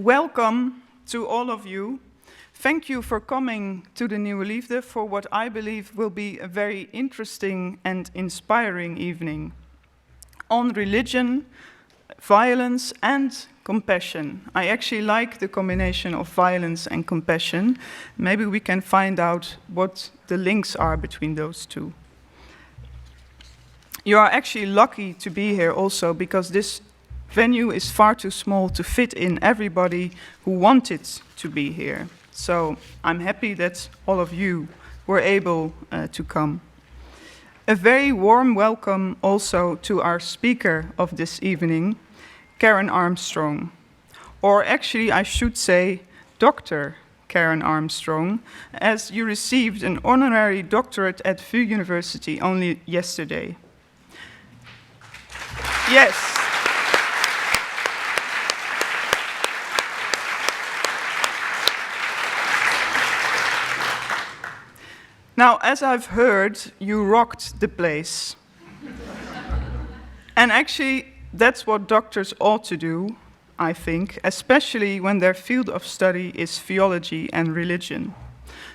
welcome to all of you. Thank you for coming to the Nieuwe Liefde for what I believe will be a very interesting and inspiring evening on religion, violence and compassion. I actually like the combination of violence and compassion. Maybe we can find out what the links are between those two. You are actually lucky to be here also because this venue is far too small to fit in everybody who wanted to be here. So I'm happy that all of you were able to come. A very warm welcome also to our speaker of this evening, Karen Armstrong. Or actually I should say Dr. Karen Armstrong, as you received an honorary doctorate at VU University only yesterday. Yes. Now, as I've heard, you rocked the place. And actually, that's what doctors ought to do, I think, especially when their field of study is theology and religion.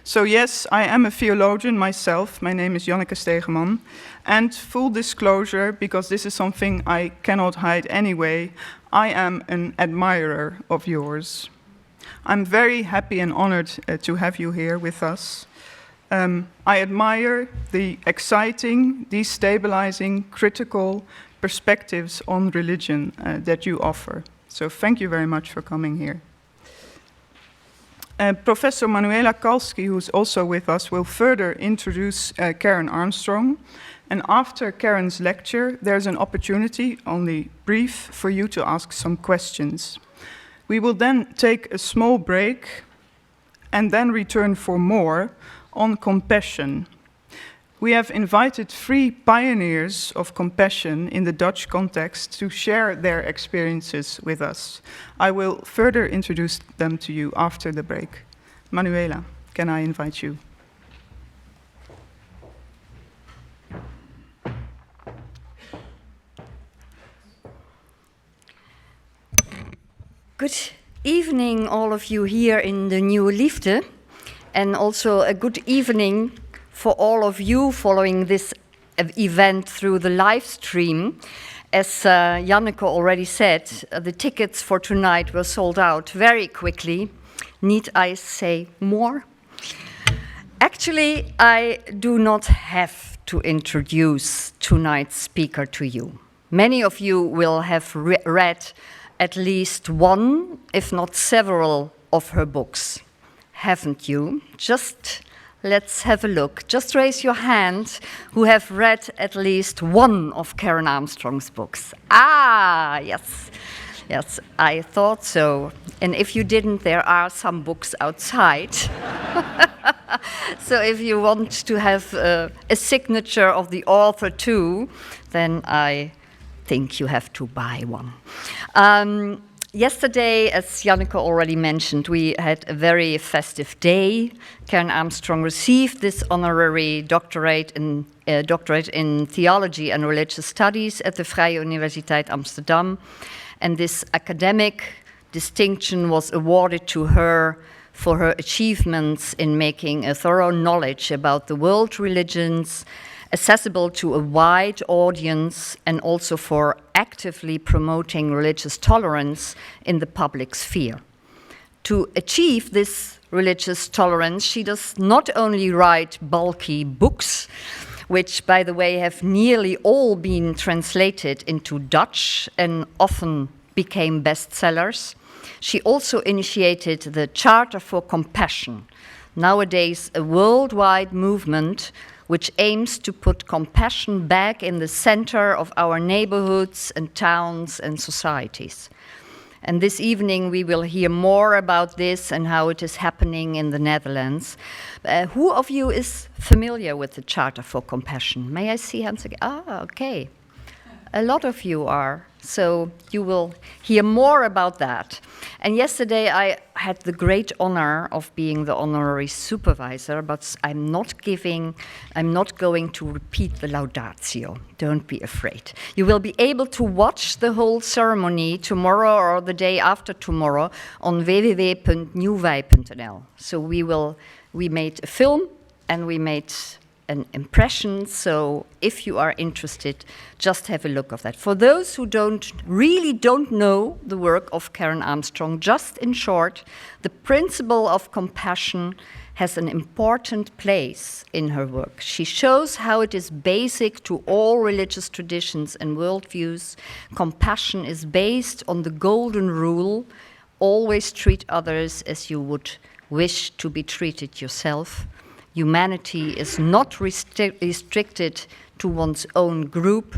So yes, I am a theologian myself. My name is Janneke Stegeman. And full disclosure, because this is something I cannot hide anyway, I am an admirer of yours. I'm very happy and honored to have you here with us. I admire the exciting, destabilizing, critical perspectives on religion that you offer. So thank you very much for coming here. Professor Manuela Kalski, who's also with us, will further introduce Karen Armstrong. And after Karen's lecture, there's an opportunity, only brief, for you to ask some questions. We will then take a small break and then return for more on compassion. We have invited 3 pioneers of compassion in the Dutch context to share their experiences with us. I will further introduce them to you after the break. Manuela, can I invite you? Good evening, all of you here in the Nieuwe Liefde, and also a good evening for all of you following this event through the live stream. As Janneke already said, the tickets for tonight were sold out very quickly. Need I say more? Actually, I do not have to introduce tonight's speaker to you. Many of you will have read at least one, if not several, of her books. Haven't you? Just let's have a look. Just raise your hand who have read at least one of Karen Armstrong's books. Ah, yes. Yes, I thought so. And if you didn't, there are some books outside. So if you want to have a signature of the author too, then I think you have to buy one. Yesterday, as Janneke already mentioned, we had a very festive day. Karen Armstrong received this honorary doctorate in theology and religious studies at the Vrije Universiteit Amsterdam. And this academic distinction was awarded to her for her achievements in making a thorough knowledge about the world religions accessible to a wide audience, and also for actively promoting religious tolerance in the public sphere. To achieve this religious tolerance, she does not only write bulky books, which, by the way, have nearly all been translated into Dutch and often became bestsellers. She also initiated the Charter for Compassion, nowadays a worldwide movement which aims to put compassion back in the center of our neighborhoods and towns and societies. And this evening we will hear more about this and how it is happening in the Netherlands. Who of you is familiar with the Charter for Compassion? May I see hands again? Ah, okay. A lot of you are. So you will hear more about that. And yesterday I had the great honor of being the honorary supervisor, but I'm not going to repeat the laudatio. Don't be afraid. You will be able to watch the whole ceremony tomorrow or the day after tomorrow on www.newwij.nl. So we made a film and we made an impression, so if you are interested, just have a look of that. For those who really don't know the work of Karen Armstrong, just in short, the principle of compassion has an important place in her work. She shows how it is basic to all religious traditions and worldviews. Compassion is based on the golden rule: always treat others as you would wish to be treated yourself. Humanity is not restricted to one's own group.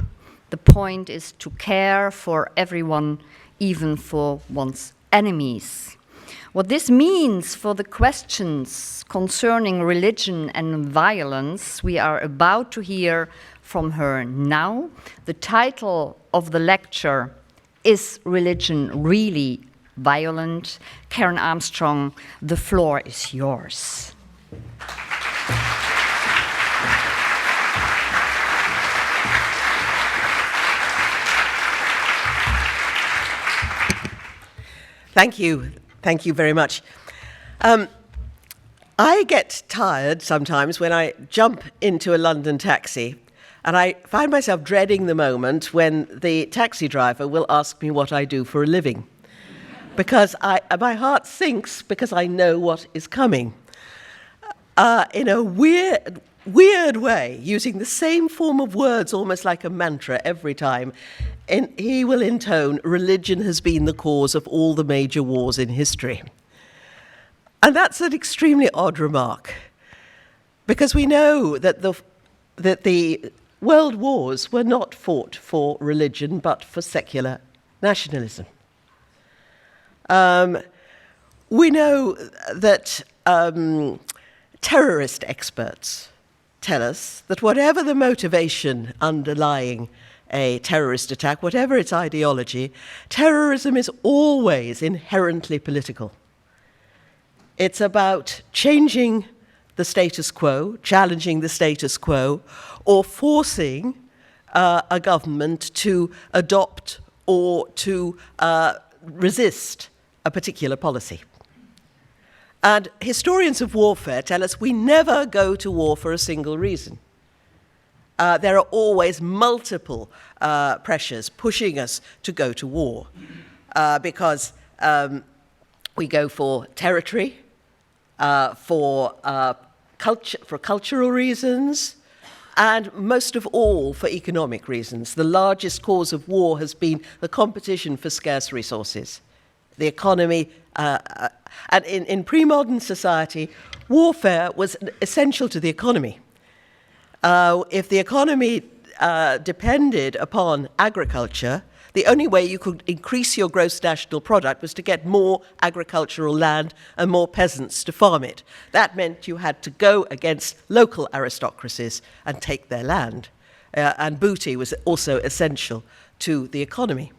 The point is to care for everyone, even for one's enemies. What this means for the questions concerning religion and violence, we are about to hear from her now. The title of the lecture is Religion Really Violent? Karen Armstrong, the floor is yours. Thank you. Thank you very much. I get tired sometimes when I jump into a London taxi, and I find myself dreading the moment when the taxi driver will ask me what I do for a living, because my heart sinks because I know what is coming. In a weird way, using the same form of words almost like a mantra every time, he will intone, religion has been the cause of all the major wars in history. And that's an extremely odd remark, because we know that the world wars were not fought for religion, but for secular nationalism. We know that terrorist experts tell us that whatever the motivation underlying a terrorist attack, whatever its ideology, terrorism is always inherently political. It's about changing the status quo, challenging the status quo, or forcing a government to adopt or to resist a particular policy. And historians of warfare tell us we never go to war for a single reason. There are always multiple pressures pushing us to go to war, because we go for territory, for cultural reasons, and most of all for economic reasons. The largest cause of war has been the competition for scarce resources. The economy, and in pre-modern society, warfare was essential to the economy. If the economy depended upon agriculture, the only way you could increase your gross national product was to get more agricultural land and more peasants to farm it. That meant you had to go against local aristocracies and take their land. And booty was also essential to the economy.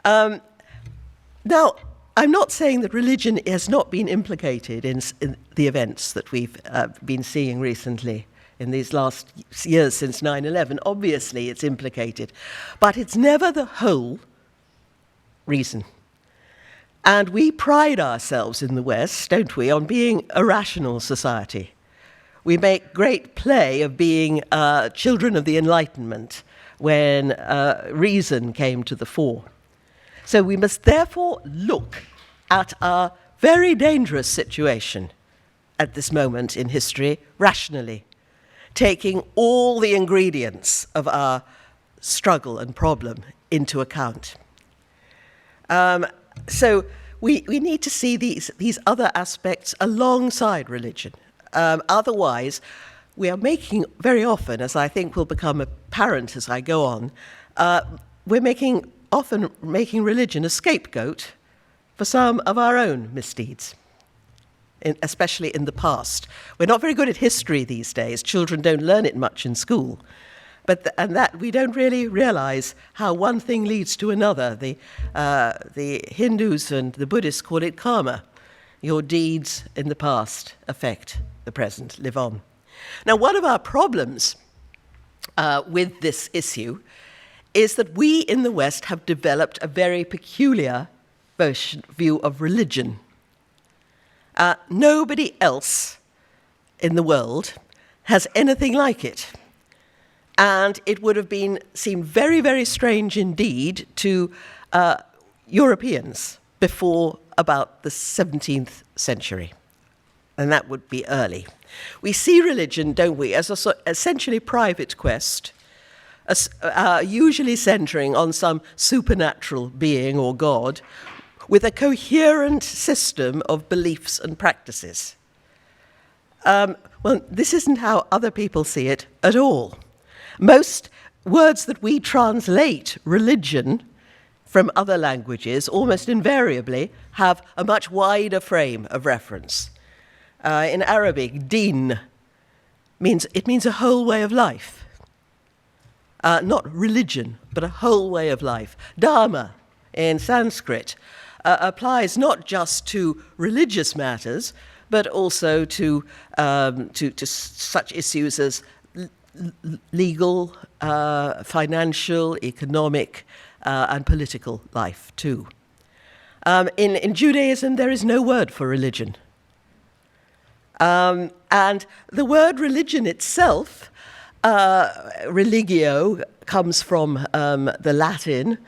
Now, I'm not saying that religion has not been implicated in the events that we've been seeing recently in these last years since 9/11. Obviously, it's implicated, but it's never the whole reason. And we pride ourselves in the West, don't we, on being a rational society. We make great play of being children of the Enlightenment when reason came to the fore. So we must therefore look at our very dangerous situation at this moment in history rationally, taking all the ingredients of our struggle and problem into account. So we need to see these other aspects alongside religion. Otherwise, we are making, very often, as I think will become apparent as I go on, we're often making religion a scapegoat for some of our own misdeeds, especially in the past. We're not very good at history these days. Children don't learn it much in school. and that we don't really realize how one thing leads to another. The Hindus and the Buddhists call it karma. Your deeds in the past affect the present, live on. Now, one of our problems with this issue is that we in the West have developed a very peculiar view of religion. Nobody else in the world has anything like it. And it would have seemed very, very strange indeed to Europeans before about the 17th century. And that would be early. We see religion, don't we, as a essentially private quest, usually centering on some supernatural being or God, with a coherent system of beliefs and practices. Well, this isn't how other people see it at all. Most words that we translate religion from other languages almost invariably have a much wider frame of reference. In Arabic, din means a whole way of life. Not religion, but a whole way of life. Dharma in Sanskrit applies not just to religious matters, but also to such issues as legal, financial, economic, and political life too. In Judaism, there is no word for religion. And the word religion itself, religio, comes from the Latin.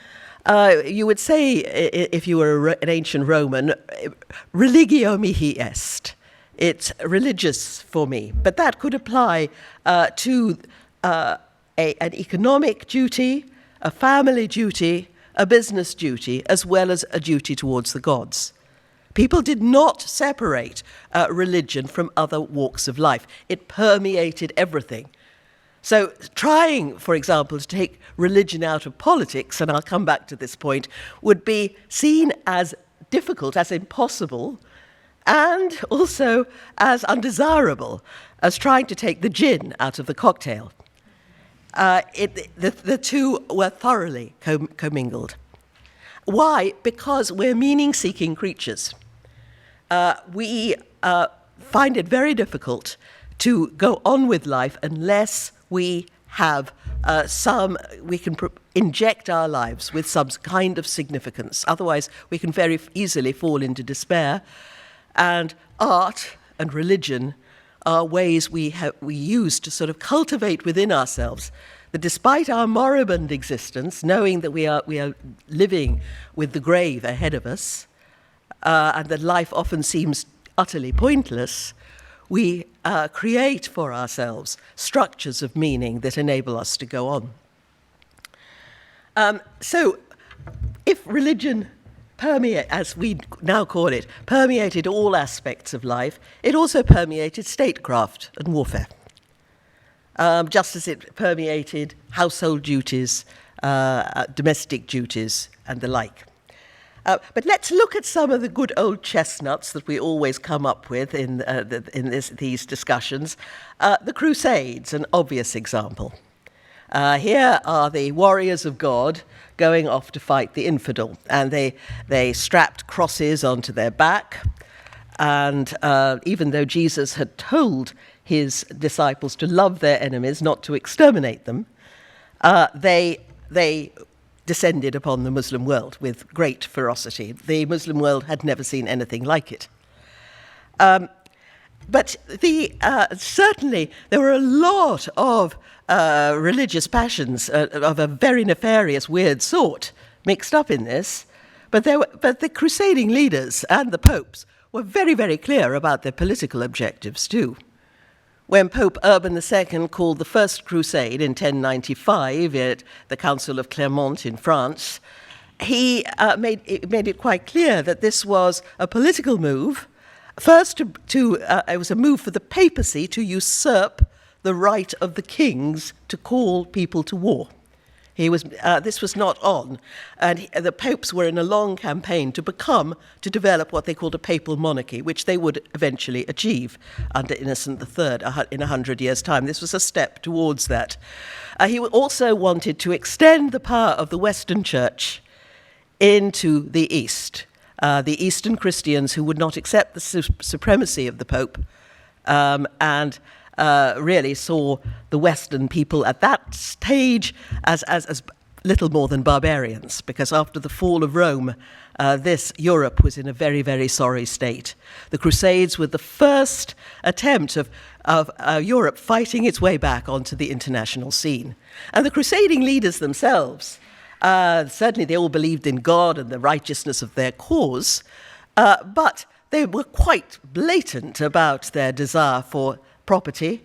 You would say, if you were an ancient Roman, religio mihi est. It's religious for me. But that could apply to an economic duty, a family duty, a business duty, as well as a duty towards the gods. People did not separate religion from other walks of life. It permeated everything. So trying, for example, to take religion out of politics, and I'll come back to this point, would be seen as difficult, as impossible, and also as undesirable as trying to take the gin out of the cocktail. The two were thoroughly commingled. Why? Because we're meaning-seeking creatures. We find it very difficult to go on with life unless we have we can inject our lives with some kind of significance. Otherwise, we can very easily fall into despair. And art and religion are ways we use to sort of cultivate within ourselves that despite our moribund existence, knowing that we are living with the grave ahead of us, and that life often seems utterly pointless, we create for ourselves structures of meaning that enable us to go on. So if religion as we now call it, permeated all aspects of life, it also permeated statecraft and warfare, just as it permeated household duties, domestic duties, and the like. But let's look at some of the good old chestnuts that we always come up with in these discussions. The Crusades, an obvious example. Here are the warriors of God going off to fight the infidel, and they strapped crosses onto their back, and even though Jesus had told his disciples to love their enemies, not to exterminate them, they descended upon the Muslim world with great ferocity. The Muslim world had never seen anything like it. But certainly there were a lot of religious passions of a very nefarious, weird sort mixed up in this. But the crusading leaders and the popes were very, very clear about their political objectives too. When Pope Urban II called the First Crusade in 1095 at the Council of Clermont in France, he made it quite clear that this was a political move. First, it was a move for the papacy to usurp the right of the kings to call people to war. This was not on, and the popes were in a long campaign to develop what they called a papal monarchy, which they would eventually achieve under Innocent III in 100 years' time. This was a step towards that. He also wanted to extend the power of the Western Church into the East. The Eastern Christians who would not accept the supremacy of the Pope and really saw the Western people at that stage as little more than barbarians, because after the fall of Rome, Europe was in a very, very sorry state. The Crusades were the first attempt of Europe fighting its way back onto the international scene. And the crusading leaders themselves, certainly they all believed in God and the righteousness of their cause, but they were quite blatant about their desire for property,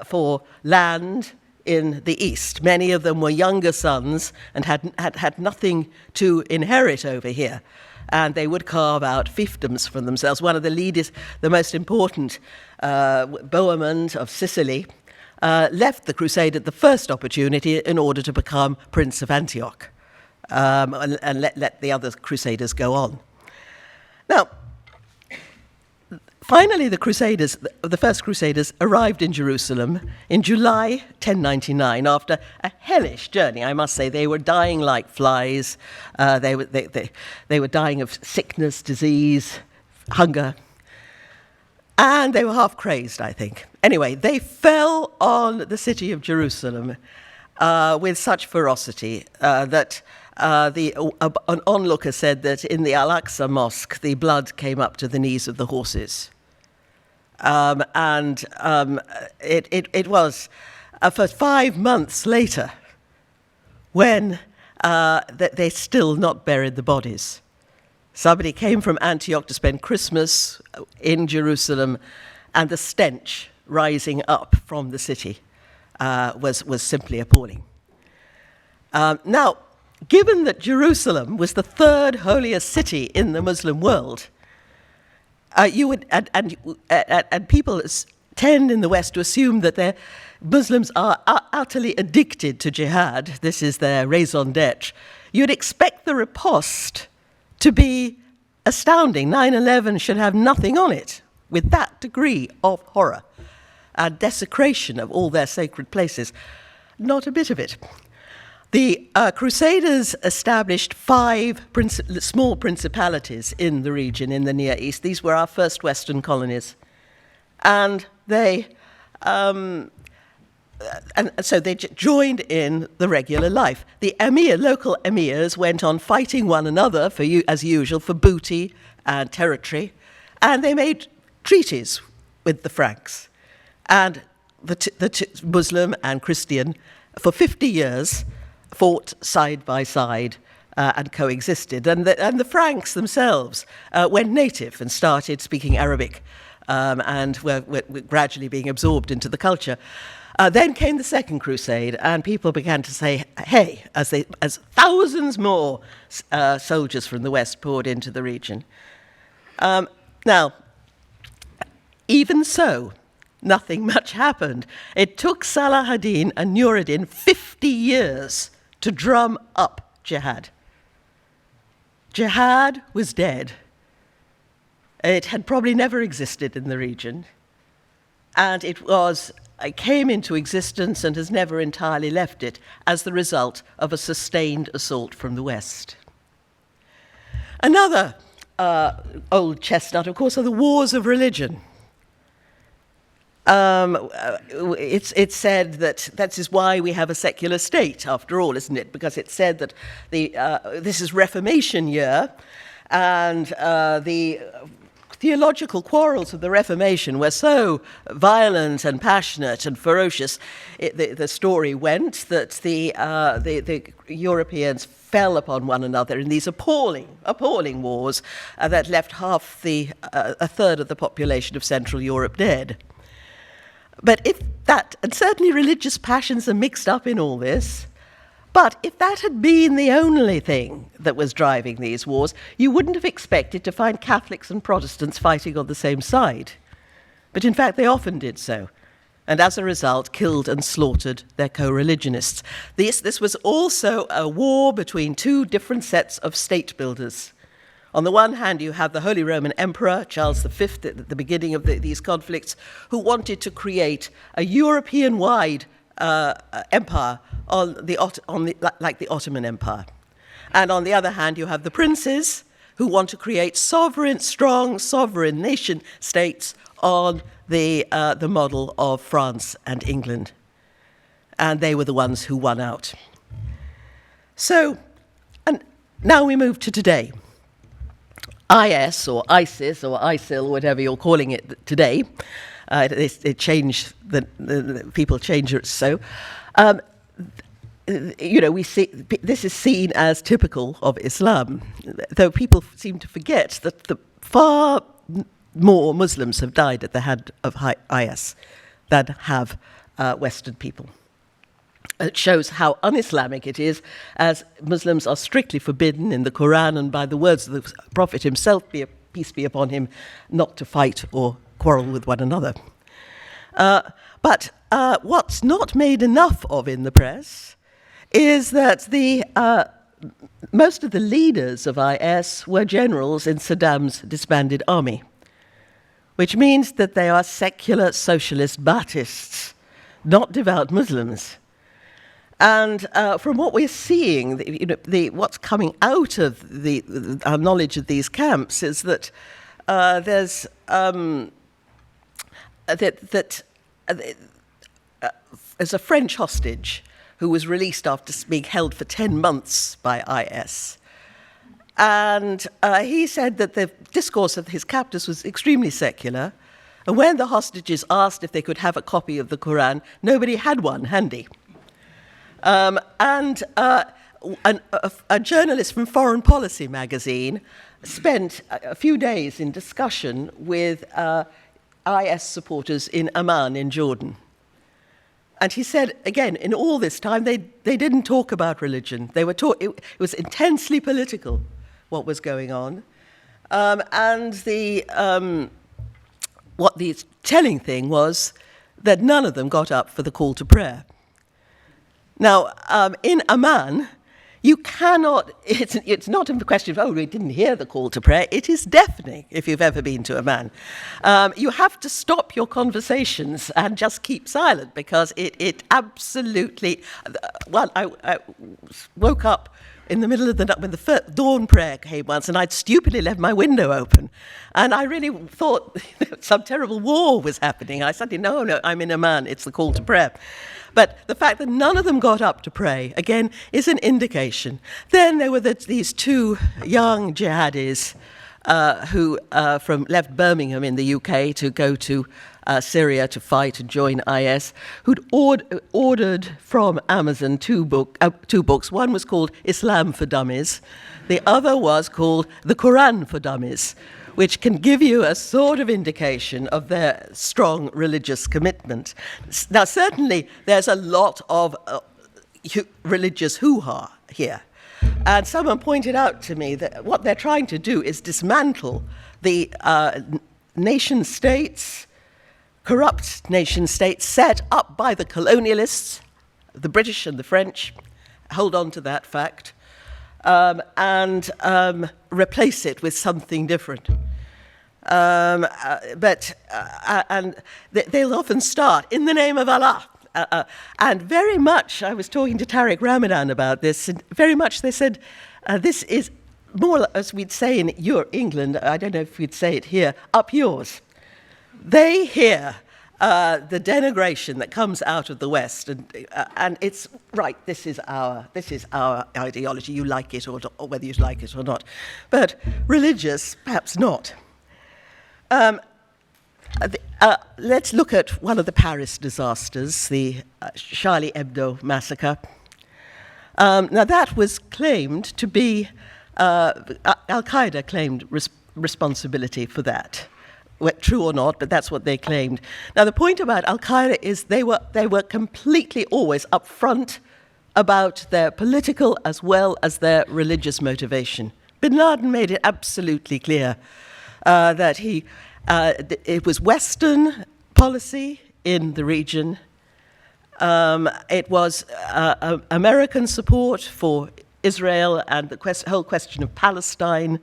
for land in the East. Many of them were younger sons and had nothing to inherit over here. And they would carve out fiefdoms for themselves. One of the leaders, the most important, Bohemond of Sicily, left the crusade at the first opportunity in order to become Prince of Antioch and let the other crusaders go on. Now, finally, the first crusaders arrived in Jerusalem in July 1099 after a hellish journey. I must say, they were dying like flies. They were dying of sickness, disease, hunger. And they were half crazed, I think. Anyway, they fell on the city of Jerusalem with such ferocity that an onlooker said that in the Al-Aqsa Mosque, the blood came up to the knees of the horses. It was for 5 months later when they still not buried the bodies. Somebody came from Antioch to spend Christmas in Jerusalem, and the stench rising up from the city was simply appalling. Now, given that Jerusalem was the third holiest city in the Muslim world, people tend in the West to assume that Muslims are utterly addicted to jihad. This is their raison d'etre. You'd expect the riposte to be astounding. 9/11 should have nothing on it with that degree of horror and desecration of all their sacred places. Not a bit of it. The Crusaders established 5 small principalities in the region, in the Near East. These were our first Western colonies. And so they joined in the regular life. The local emirs went on fighting one another, as usual, for booty and territory. And they made treaties with the Franks. And the Muslim and Christian, for 50 years, fought side by side and coexisted. And the Franks themselves went native and started speaking Arabic and were gradually being absorbed into the culture. Then came the Second Crusade, and people began to say, hey, as thousands more soldiers from the West poured into the region. Now, even so, nothing much happened. It took Salah ad-Din and Nur-ad-Din 50 years to drum up jihad. Jihad was dead. It had probably never existed in the region, and it came into existence and has never entirely left it as the result of a sustained assault from the West. Another old chestnut, of course, are the wars of religion. It's said that is why we have a secular state, after all, isn't it? Because it's said that this is Reformation year, and the theological quarrels of the Reformation were so violent and passionate and ferocious. The story went that the Europeans fell upon one another in these appalling wars that left a third of the population of Central Europe dead. But and certainly religious passions are mixed up in all this, but if that had been the only thing that was driving these wars, you wouldn't have expected to find Catholics and Protestants fighting on the same side. But in fact, they often did so. and as a result killed and slaughtered their co-religionists. This was also a war between two different sets of state builders. On the one hand, you have the Holy Roman Emperor, Charles V, at the beginning of these conflicts, who wanted to create a European-wide empire like the Ottoman Empire. And on the other hand, you have the princes who want to create strong sovereign nation states on the model of France and England. And they were the ones who won out. So, and now we move to today. IS or ISIS or ISIL, whatever you're calling it today, it changed, the people change it so. We see this is seen as typical of Islam, though people seem to forget that the far more Muslims have died at the hand of IS than have Western people. It shows how un-Islamic it is, as Muslims are strictly forbidden in the Quran and by the words of the Prophet himself, peace be upon him, not to fight or quarrel with one another. But what's not made enough of in the press is that most of the leaders of IS were generals in Saddam's disbanded army, which means that they are secular socialist Ba'athists, not devout Muslims. And from what we're seeing, what's coming out of our knowledge of these camps is that there's a French hostage who was released after being held for 10 months by IS. And he said that the discourse of his captors was extremely secular. And when the hostages asked if they could have a copy of the Quran, nobody had one handy. A journalist from Foreign Policy magazine spent a few days in discussion with IS supporters in Amman in Jordan. And he said, again, in all this time, they didn't talk about religion. It was intensely political, what was going on. What the telling thing was that none of them got up for the call to prayer. Now, in Amman, you cannot, it's not a question of, we didn't hear the call to prayer. It is deafening, if you've ever been to Amman. You have to stop your conversations and just keep silent, because it absolutely, I woke up in the middle of the night when the first dawn prayer came once, and I'd stupidly left my window open. And I really thought some terrible war was happening. I suddenly, no, I'm in Amman, it's the call to prayer. But the fact that none of them got up to pray, again, is an indication. Then there were these two young jihadis who left Birmingham in the UK to go to Syria to fight and join IS, who'd ordered from Amazon two books. One was called Islam for Dummies. The other was called The Quran for Dummies, which can give you a sort of indication of their strong religious commitment. Now, certainly, there's a lot of religious hoo-ha here. And someone pointed out to me that what they're trying to do is dismantle the nation-states, corrupt nation-states set up by the colonialists, the British and the French, hold on to that fact, and replace it with something different. And they'll often start, in the name of Allah. And very much, I was talking to Tariq Ramadan about this, and very much they said, this is more, as we'd say in England, I don't know if we'd say it here, up yours. They hear the denigration that comes out of the West, and it's right. This is our ideology. You like it or whether you like it or not, but religious, perhaps not. Let's look at one of the Paris disasters, the Charlie Hebdo massacre. Now that was claimed to be Al-Qaeda claimed responsibility for that. True or not, but that's what they claimed. Now, the point about Al-Qaeda is they were completely always upfront about their political as well as their religious motivation. Bin Laden made it absolutely clear that it was Western policy in the region. It was American support for Israel and the whole question of Palestine,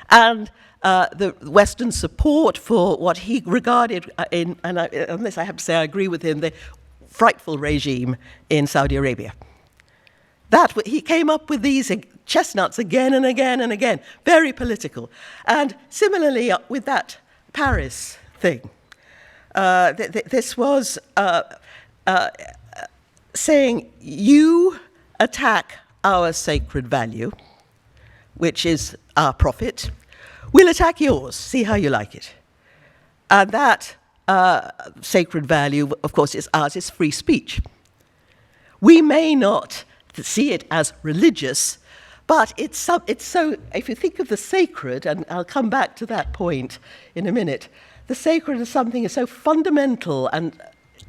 and the Western support for what he regarded on this I have to say I agree with him, the frightful regime in Saudi Arabia. He came up with these chestnuts again and again and again, very political. And similarly with that Paris thing, this was saying, you attack our sacred value, which is our prophet, we'll attack yours, see how you like it. And that sacred value, of course, is ours, is free speech. We may not see it as religious, but it's so, if you think of the sacred, and I'll come back to that point in a minute, the sacred is something so fundamental and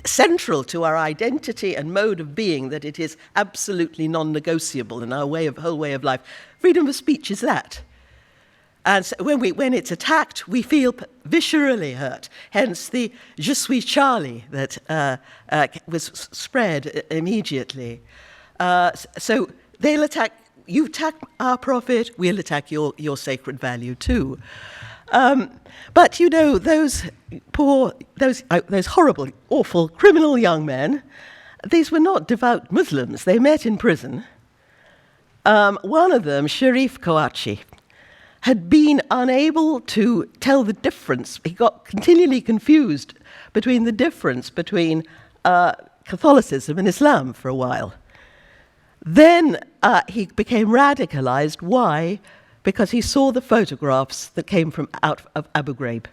central to our identity and mode of being that it is absolutely non-negotiable in our whole way of life. Freedom of speech is that. And so when it's attacked, we feel viscerally hurt. Hence the "Je suis Charlie" that was spread immediately. So they'll attack. You attack our prophet, we'll attack your sacred value too. But you know, those horrible, awful, criminal young men, these were not devout Muslims. They met in prison. One of them, Sharif Kouachi, had been unable to tell the difference. He got continually confused between the difference between Catholicism and Islam for a while. Then he became radicalized. Why? Because he saw the photographs that came from out of Abu Ghraib.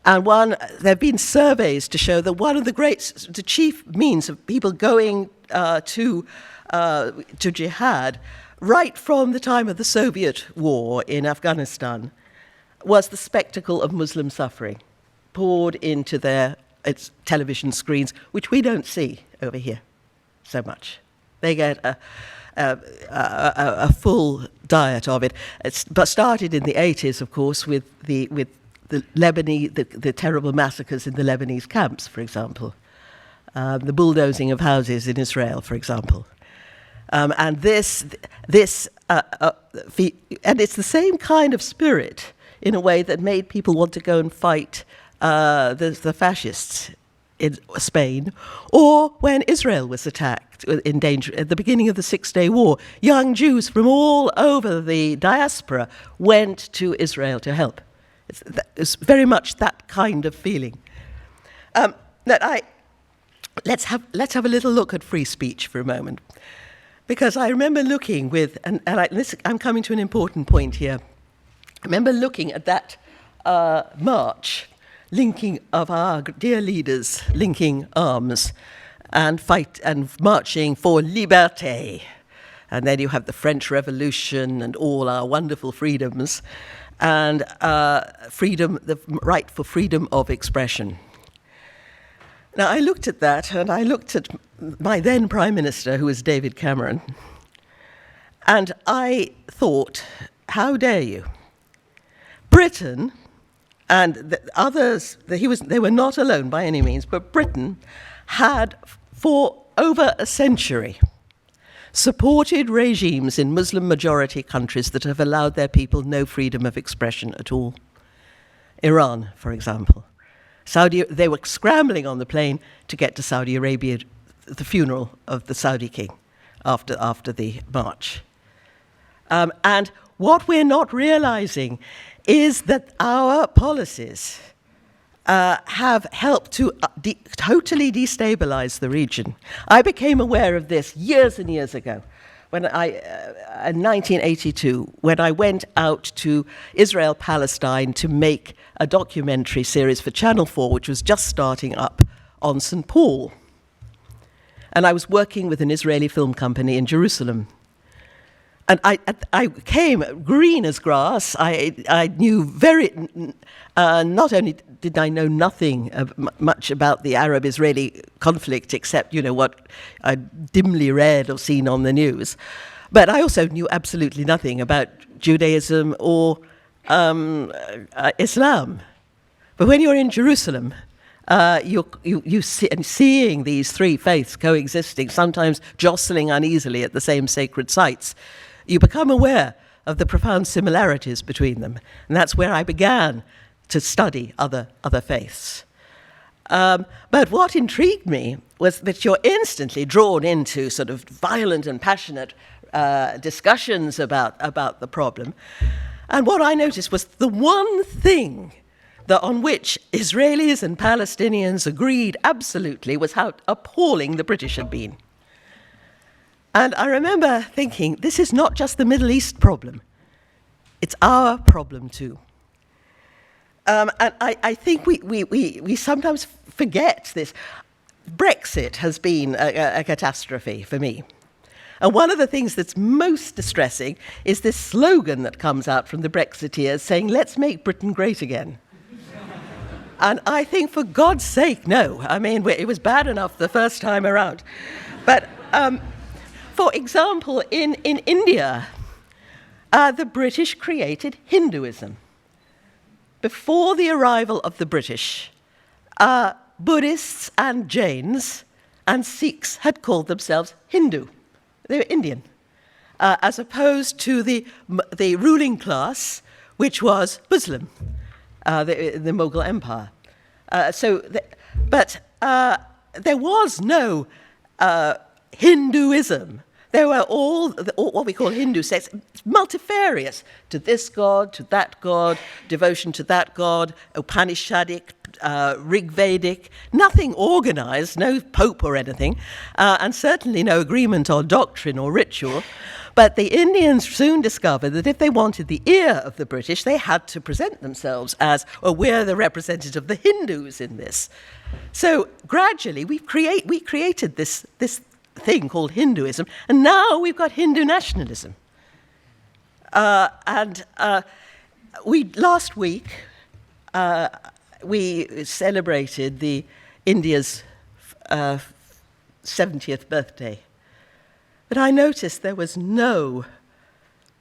And there have been surveys to show that one of the chief means of people going to jihad, right from the time of the Soviet war in Afghanistan, was the spectacle of Muslim suffering poured into its television screens, which we don't see over here so much. They get a full diet of it. But started in the 80s, of course, with the Lebanese, the terrible massacres in the Lebanese camps, for example, the bulldozing of houses in Israel, for example, and and it's the same kind of spirit in a way that made people want to go and fight the fascists in Spain, or when Israel was attacked in danger at the beginning of the Six-Day War. Young Jews from all over the diaspora went to Israel to help. It's very much that kind of feeling. Let's have a little look at free speech for a moment, because I remember looking I'm coming to an important point here. I remember looking at that march of our dear leaders linking arms and marching for liberté. And then you have the French Revolution and all our wonderful freedoms, and the right for freedom of expression. Now, I looked at that, and I looked at my then Prime Minister, who was David Cameron, and I thought, how dare you? Britain and the others, they were not alone by any means, but Britain had, for over a century, supported regimes in Muslim-majority countries that have allowed their people no freedom of expression at all. Iran, for example. They were scrambling on the plane to get to Saudi Arabia, the funeral of the Saudi king after the march. And what we're not realizing is that our policies have helped to totally destabilize the region. I became aware of this years and years ago, in 1982, when I went out to Israel, Palestine to make a documentary series for Channel 4, which was just starting up, on St. Paul. And I was working with an Israeli film company in Jerusalem. And I came green as grass. I knew not only did I know nothing much about the Arab-Israeli conflict, except, what I dimly read or seen on the news, but I also knew absolutely nothing about Judaism or Islam. But when you're in Jerusalem, seeing these three faiths coexisting, sometimes jostling uneasily at the same sacred sites, you become aware of the profound similarities between them. And that's where I began to study other faiths. But what intrigued me was that you're instantly drawn into sort of violent and passionate discussions about the problem. And what I noticed was the one thing that on which Israelis and Palestinians agreed absolutely was how appalling the British had been. And I remember thinking, this is not just the Middle East problem. It's our problem too. And I think we sometimes forget this. Brexit has been a catastrophe for me. And one of the things that's most distressing is this slogan that comes out from the Brexiteers saying, let's make Britain great again. And I think, for God's sake, no. I mean, it was bad enough the first time around. But, for example, in India, the British created Hinduism. Before the arrival of the British, Buddhists and Jains and Sikhs had called themselves Hindu. They were Indian, as opposed to the ruling class, which was Muslim. The Mughal Empire. But there was no Hinduism. There were all what we call Hindu sects, multifarious, to this god, to that god, devotion to that god, Upanishadic, Rig Vedic, nothing organized, no pope or anything, and certainly no agreement on doctrine or ritual. But the Indians soon discovered that if they wanted the ear of the British, they had to present themselves as, well, we're the representative of the Hindus in this. So gradually we created this thing called Hinduism, and now we've got Hindu nationalism. Last week we celebrated India's 70th birthday. But I noticed there was no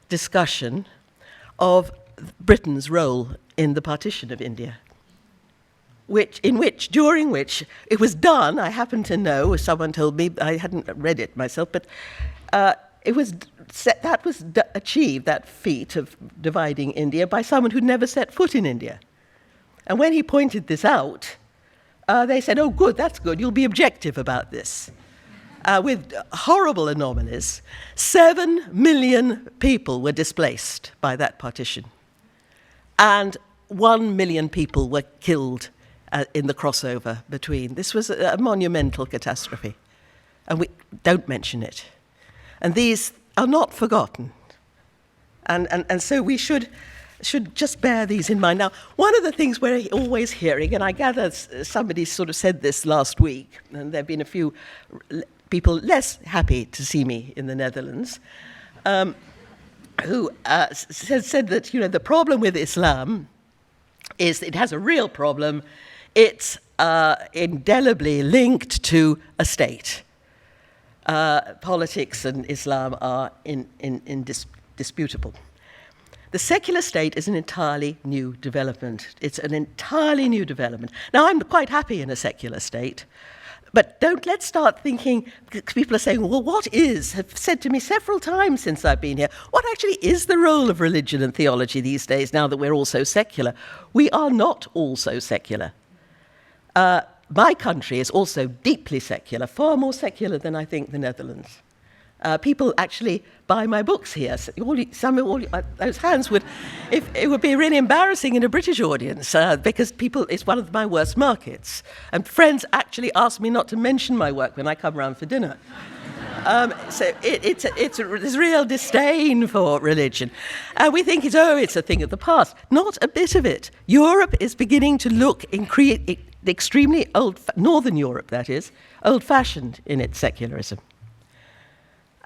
discussion of Britain's role in the partition of India, during which it was done. I happen to know, someone told me, I hadn't read it myself, but that was achieved, that feat of dividing India, by someone who'd never set foot in India. And when he pointed this out, they said, oh, good, that's good, you'll be objective about this. With horrible anomalies, 7 million people were displaced by that partition. And 1 million people were killed in the crossover between. This was a monumental catastrophe. And we don't mention it. And these are not forgotten. And so we should just bear these in mind. Now, one of the things we're always hearing, and I gather somebody sort of said this last week, and there have been a few people less happy to see me in the Netherlands, who said that, the problem with Islam is it has a real problem. It's indelibly linked to a state. Politics and Islam are indisputable. The secular state is an entirely new development. It's an entirely new development. Now, I'm quite happy in a secular state, but let's start thinking, because people are saying, well, have said to me several times since I've been here, what actually is the role of religion and theology these days, now that we're all so secular? We are not all so secular. My country is also deeply secular, far more secular than I think the Netherlands. People actually buy my books here. Those hands would, it would be really embarrassing in a British audience, because it's one of my worst markets. And friends actually ask me not to mention my work when I come round for dinner. So there's real disdain for religion. And we think it's a thing of the past. Not a bit of it. Europe is beginning to look extremely Northern Europe, that is, old-fashioned in its secularism.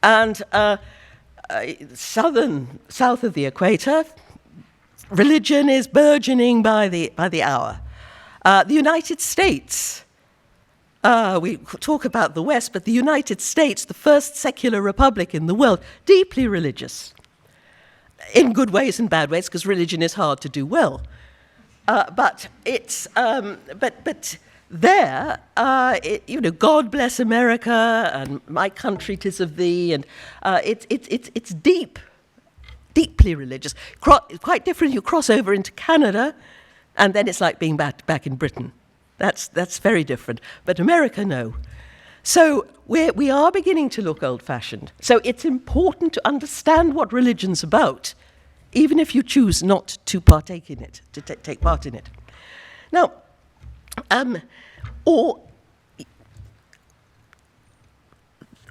And south of the equator, religion is burgeoning by the hour. The United States, we talk about the West, but the United States, the first secular republic in the world, deeply religious, in good ways and bad ways, because religion is hard to do well. But there, God bless America, and my country 'tis of thee, and it's deeply religious. Quite different. You cross over into Canada, and then it's like being back in Britain. That's very different. But America, no. So we are beginning to look old-fashioned. So it's important to understand what religion's about, even if you choose not to partake in it, to take part in it. Now,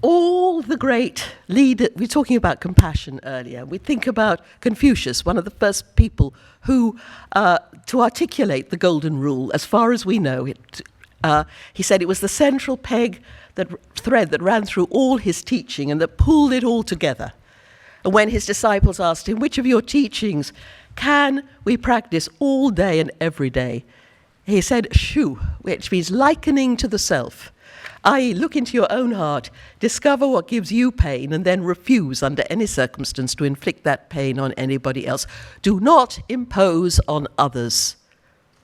all the great leaders, we were talking about compassion earlier. We think about Confucius, one of the first people who, to articulate the golden rule, as far as we know it, he said it was the central thread that ran through all his teaching and that pulled it all together. And when his disciples asked him, which of your teachings can we practice all day and every day? He said, shu, which means likening to the self. I.e., look into your own heart, discover what gives you pain, and then refuse under any circumstance to inflict that pain on anybody else. Do not impose on others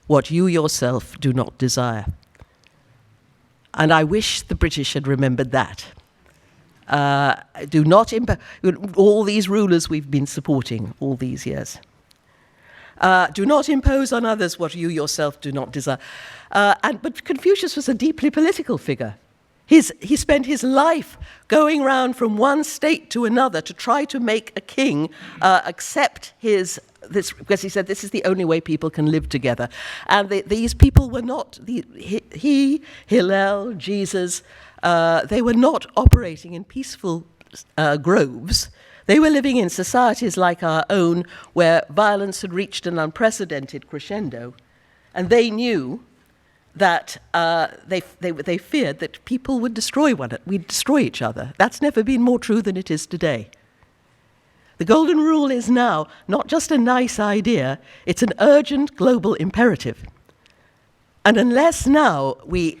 what you yourself do not desire. And I wish the British had remembered that. Do not impose, all these rulers we've been supporting all these years. Do not impose on others what you yourself do not desire. But Confucius was a deeply political figure. He spent his life going around from one state to another to try to make a king accept this, because he said this is the only way people can live together. And these people were not, Hillel, Jesus, they were not operating in peaceful groves. They were living in societies like our own, where violence had reached an unprecedented crescendo, and they knew that they feared that people would we'd destroy each other. That's never been more true than it is today. The Golden Rule is now not just a nice idea, it's an urgent global imperative. And unless now we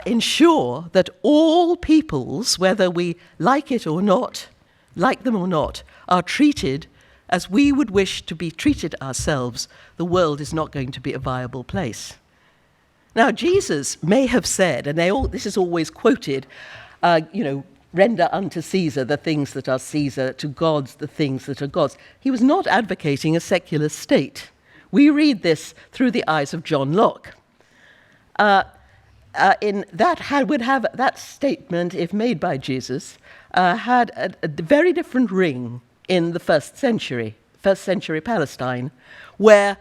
ensure that all peoples, whether we like it or not, like them or not, are treated as we would wish to be treated ourselves, the world is not going to be a viable place. Now, Jesus may have said, and this is always quoted, render unto Caesar the things that are Caesar, to gods the things that are gods. He was not advocating a secular state. We read this through the eyes of John Locke. That statement, if made by Jesus, had a very different ring in the first century Palestine, where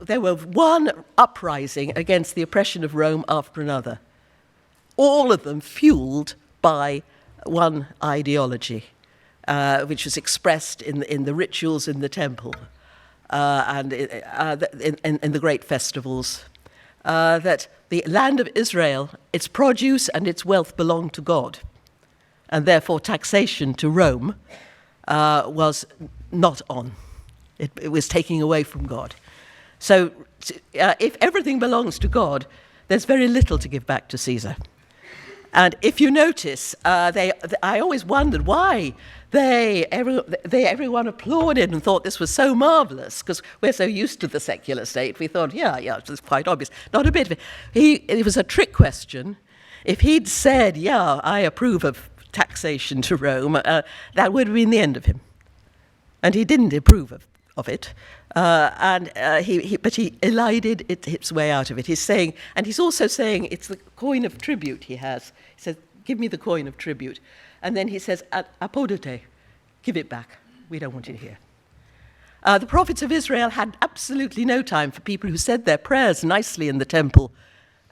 there were one uprising against the oppression of Rome after another, all of them fueled by one ideology, which was expressed in the rituals in the temple and in the great festivals, that the land of Israel, its produce and its wealth belonged to God, and therefore taxation to Rome was not on. It was taking away from God. So if everything belongs to God, there's very little to give back to Caesar. And if you notice, I always wondered why everyone applauded and thought this was so marvelous, because we're so used to the secular state. We thought, yeah, it's quite obvious. Not a bit of it. It was a trick question. If he'd said, yeah, I approve of taxation to Rome, that would have been the end of him. And he didn't approve of it. But he elided its way out of it. He's saying, and he's also saying it's the coin of tribute he has. He says, give me the coin of tribute. And then he says, apodote, give it back. We don't want it here. The prophets of Israel had absolutely no time for people who said their prayers nicely in the temple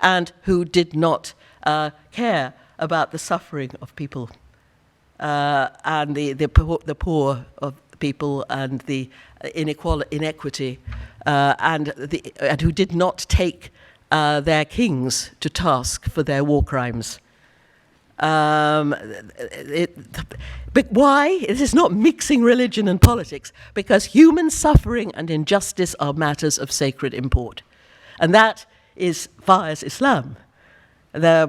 and who did not care about the suffering of people and the poor of people and the inequity, and who did not take their kings to task for their war crimes. But why? This is not mixing religion and politics, because human suffering and injustice are matters of sacred import, and that is as Islam. The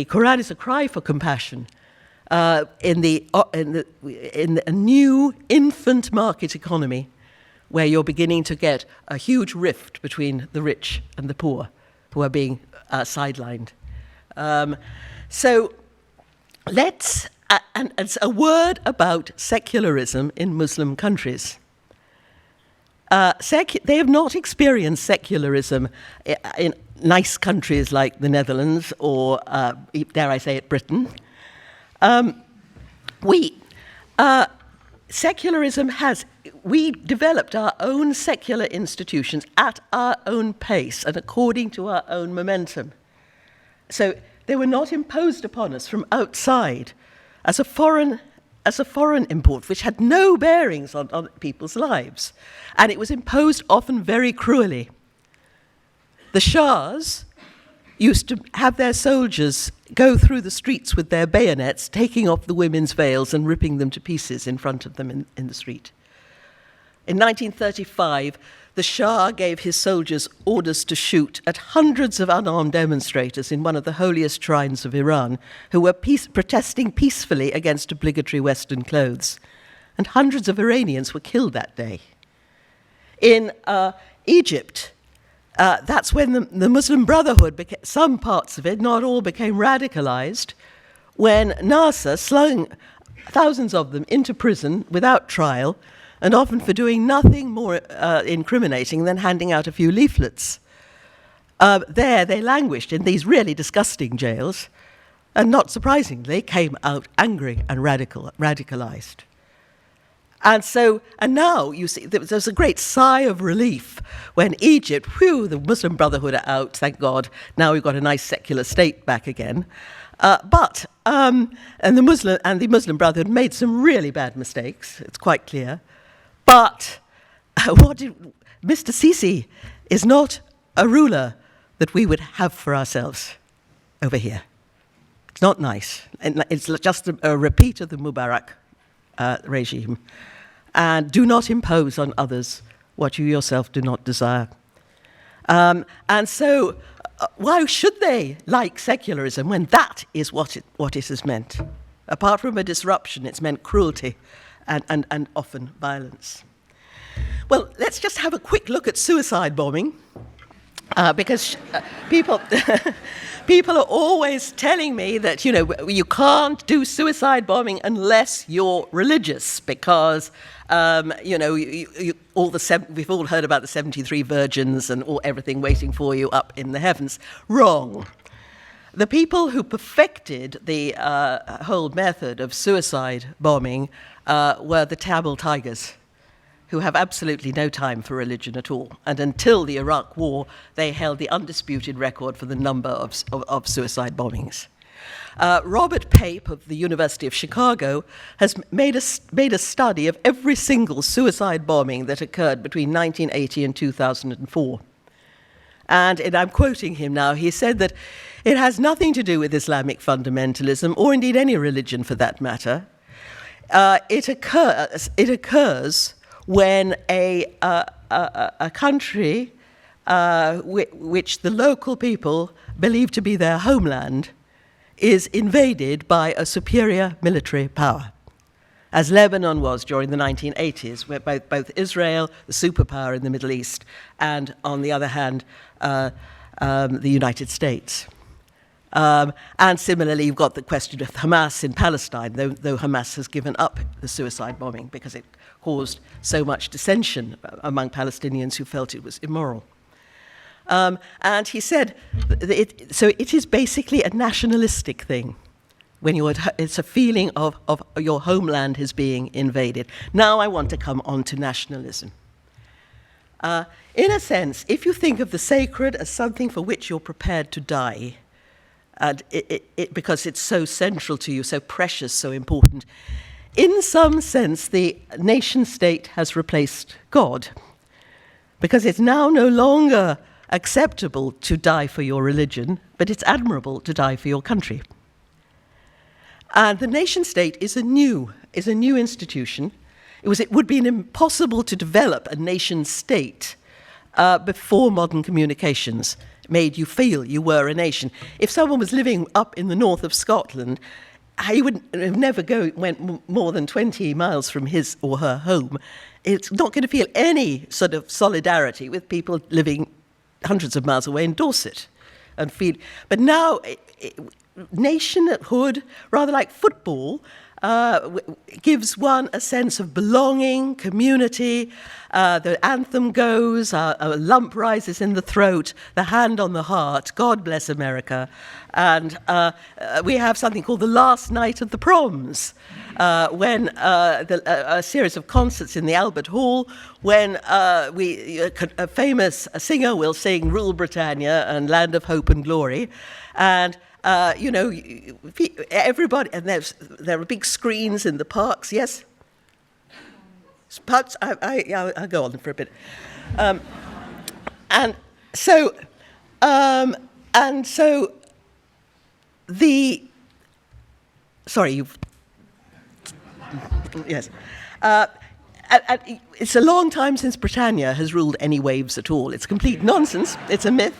Quran is a cry for compassion. In a new infant market economy, where you're beginning to get a huge rift between the rich and the poor, who are being sidelined. So let's, and a word about secularism in Muslim countries. They have not experienced secularism in nice countries like the Netherlands or, dare I say it, Britain. We developed our own secular institutions at our own pace and according to our own momentum. So they were not imposed upon us from outside as a foreign import, which had no bearings on people's lives. And it was imposed often very cruelly. The Shahs used to have their soldiers go through the streets with their bayonets, taking off the women's veils and ripping them to pieces in front of them in the street. In 1935, the Shah gave his soldiers orders to shoot at hundreds of unarmed demonstrators in one of the holiest shrines of Iran who were protesting peacefully against obligatory Western clothes. And hundreds of Iranians were killed that day. In Egypt, that's when the Muslim Brotherhood, some parts of it, not all, became radicalized, when Nasser slung thousands of them into prison without trial, and often for doing nothing more incriminating than handing out a few leaflets. There they languished in these really disgusting jails, and not surprisingly came out angry and radicalized. And now, you see, there's a great sigh of relief when Egypt, the Muslim Brotherhood are out, thank God, now we've got a nice secular state back again. And the Muslim Brotherhood made some really bad mistakes, it's quite clear. But Mr. Sisi is not a ruler that we would have for ourselves over here. It's not nice. And it's just a repeat of the Mubarak regime. And do not impose on others what you yourself do not desire. And so why should they like secularism when that is what it has meant? Apart from a disruption, it's meant cruelty and often violence. Well, let's just have a quick look at suicide bombing, because people are always telling me that, you can't do suicide bombing unless you're religious, because, we've all heard about the 73 virgins and everything waiting for you up in the heavens. Wrong. The people who perfected the whole method of suicide bombing were the Tamil Tigers, who have absolutely no time for religion at all. And until the Iraq War, they held the undisputed record for the number of suicide bombings. Robert Pape of the University of Chicago has made a study of every single suicide bombing that occurred between 1980 and 2004. And I'm quoting him now, he said that it has nothing to do with Islamic fundamentalism, or indeed any religion for that matter. It occurs when a country which the local people believe to be their homeland is invaded by a superior military power, as Lebanon was during the 1980s, where both Israel, the superpower in the Middle East, and on the other hand, the United States. And similarly, you've got the question of Hamas in Palestine, though Hamas has given up the suicide bombing because it caused so much dissension among Palestinians who felt it was immoral. And he said, so it is basically a nationalistic thing. It's a feeling of your homeland is being invaded. Now I want to come on to nationalism. In a sense, if you think of the sacred as something for which you're prepared to die, and because it's so central to you, so precious, so important, in some sense, the nation-state has replaced God, because it's now no longer acceptable to die for your religion, but it's admirable to die for your country. And the nation-state is a new institution. It would be impossible to develop a nation-state before modern communications made you feel you were a nation. If someone was living up in the north of Scotland, he would never went more than 20 miles from his or her home. It's not going to feel any sort of solidarity with people living hundreds of miles away in Dorset. and feed. But now, nationhood, rather like football, gives one a sense of belonging, community. The anthem goes, a lump rises in the throat, the hand on the heart, God bless America. And we have something called the last night of the proms, when a series of concerts in the Albert Hall, when a famous singer will sing Rule Britannia and Land of Hope and Glory. And everybody, and there are big screens in the parks. Yes, parks. I'll go on for a bit, and so the. Sorry, you've. Yes. It's a long time since Britannia has ruled any waves at all. It's complete nonsense. It's a myth,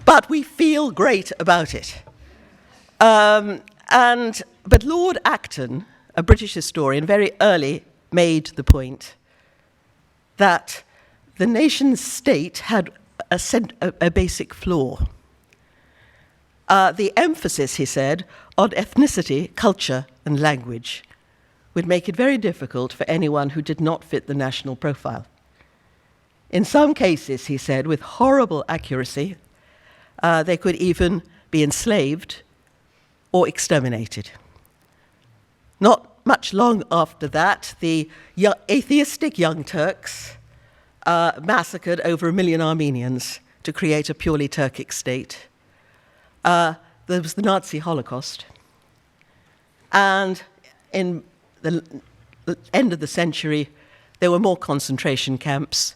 but we feel great about it. But Lord Acton, a British historian, very early made the point that the nation state had a basic flaw. The emphasis, he said, on ethnicity, culture, and language would make it very difficult for anyone who did not fit the national profile. In some cases, he said, with horrible accuracy, they could even be enslaved or exterminated. Not much long after that, the atheistic Young Turks massacred over 1 million Armenians to create a purely Turkic state. There was the Nazi Holocaust. And in the end of the century, there were more concentration camps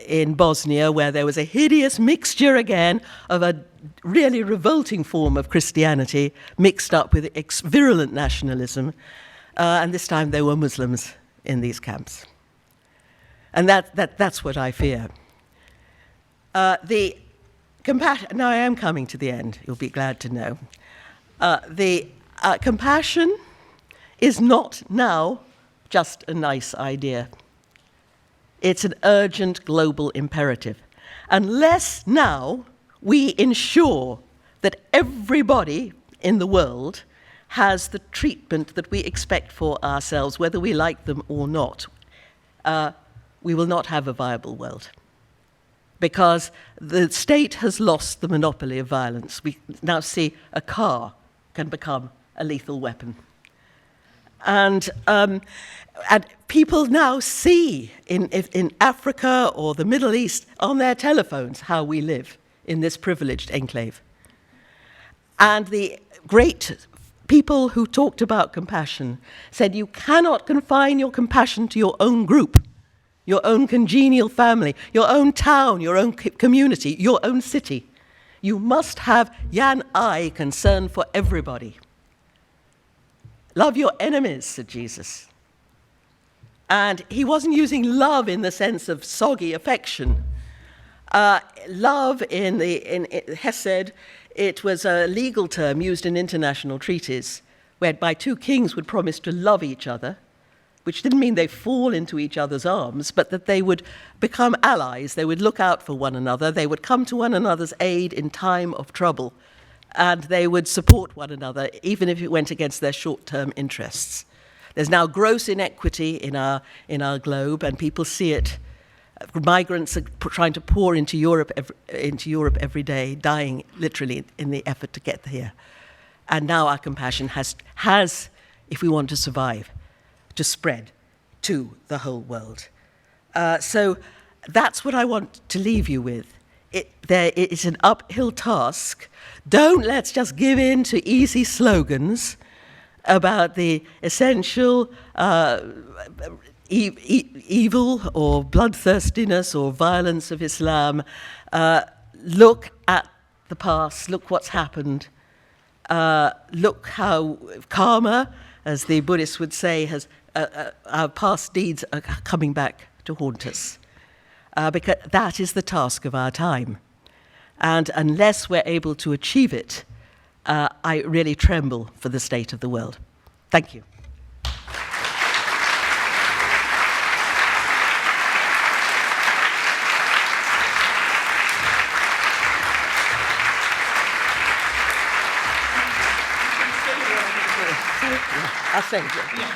in Bosnia, where there was a hideous mixture again of a really revolting form of Christianity mixed up with virulent nationalism. And this time there were Muslims in these camps. And that's what I fear. The compassion, now I am coming to the end, you'll be glad to know. The compassion is not now just a nice idea. It's an urgent global imperative. Unless now we ensure that everybody in the world has the treatment that we expect for ourselves, whether we like them or not, we will not have a viable world. Because the state has lost the monopoly of violence. We now see a car can become a lethal weapon. And people now see in Africa or the Middle East on their telephones how we live in this privileged enclave. And the great people who talked about compassion said you cannot confine your compassion to your own group, your own congenial family, your own town, your own community, your own city. You must have yan-I concern for everybody. Love your enemies, said Jesus. And he wasn't using love in the sense of soggy affection. Love in Hesed, it was a legal term used in international treaties, whereby two kings would promise to love each other, which didn't mean they fall into each other's arms, but that they would become allies, they would look out for one another, they would come to one another's aid in time of trouble, and they would support one another, even if it went against their short-term interests. There's now gross inequity in our globe, and people see it. Migrants are trying to pour into Europe every day, dying literally in the effort to get here. And now our compassion has, if we want to survive, to spread to the whole world. So that's what I want to leave you with. It's an uphill task. Let's just give in to easy slogans about the essential evil or bloodthirstiness or violence of Islam. Look at the past, look what's happened. Look how karma, as the Buddhists would say, our past deeds are coming back to haunt us. Because that is the task of our time. And unless we're able to achieve it, I really tremble for the state of the world. Thank you. saying, yeah.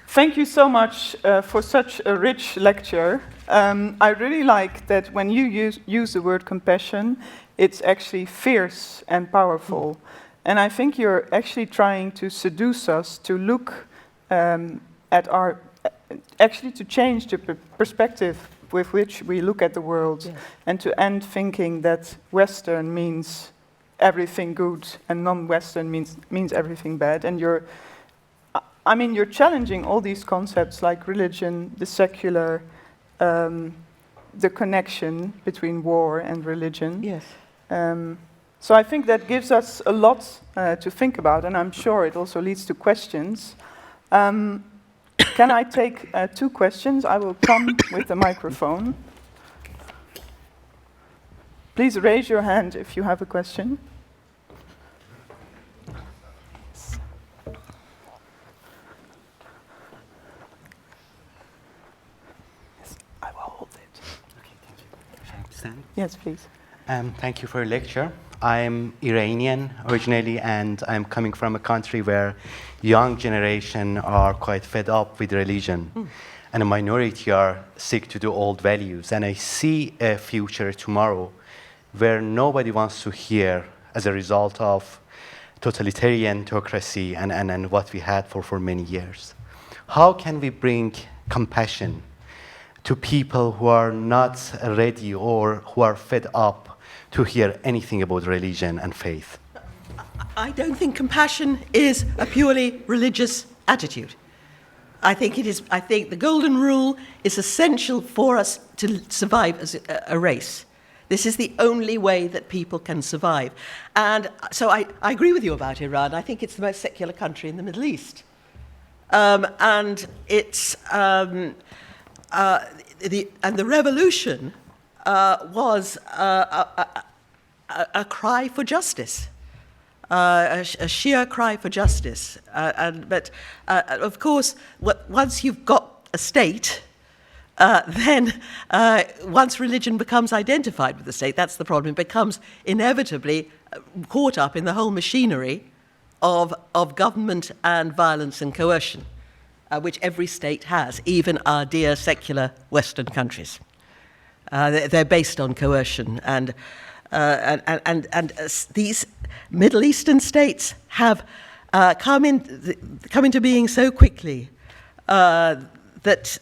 Thank you so much for such a rich lecture. I really like that when you use the word compassion, it's actually fierce and powerful. And I think you're actually trying to seduce us to look at our, actually to change the perspective with which we look at the world, yes. And to end thinking that Western means everything good and non-Western means everything bad. And you're challenging all these concepts like religion, the secular, the connection between war and religion. Yes. So I think that gives us a lot to think about, and I'm sure it also leads to questions. Can I take 2 questions? I will come with the microphone. Please raise your hand if you have a question. Yes, I will hold it. Okay, thank you. Shall I stand? Yes, please. Thank you for your lecture. I'm Iranian originally, and I'm coming from a country where young generation are quite fed up with religion, and a minority are sick to the old values. And I see a future tomorrow where nobody wants to hear as a result of totalitarian theocracy and what we had for many years. How can we bring compassion to people who are not ready or who are fed up to hear anything about religion and faith? I don't think compassion is a purely religious attitude. I think the golden rule is essential for us to survive as a race. This is the only way that people can survive. And so I agree with you about Iran. I think it's the most secular country in the Middle East. And it's the revolution was a cry for justice, a sheer cry for justice. But of course, once you've got a state, then once religion becomes identified with the state, that's the problem. It becomes inevitably caught up in the whole machinery of government and violence and coercion, which every state has, even our dear secular Western countries. They're based on coercion, and these Middle Eastern states have come into being so quickly that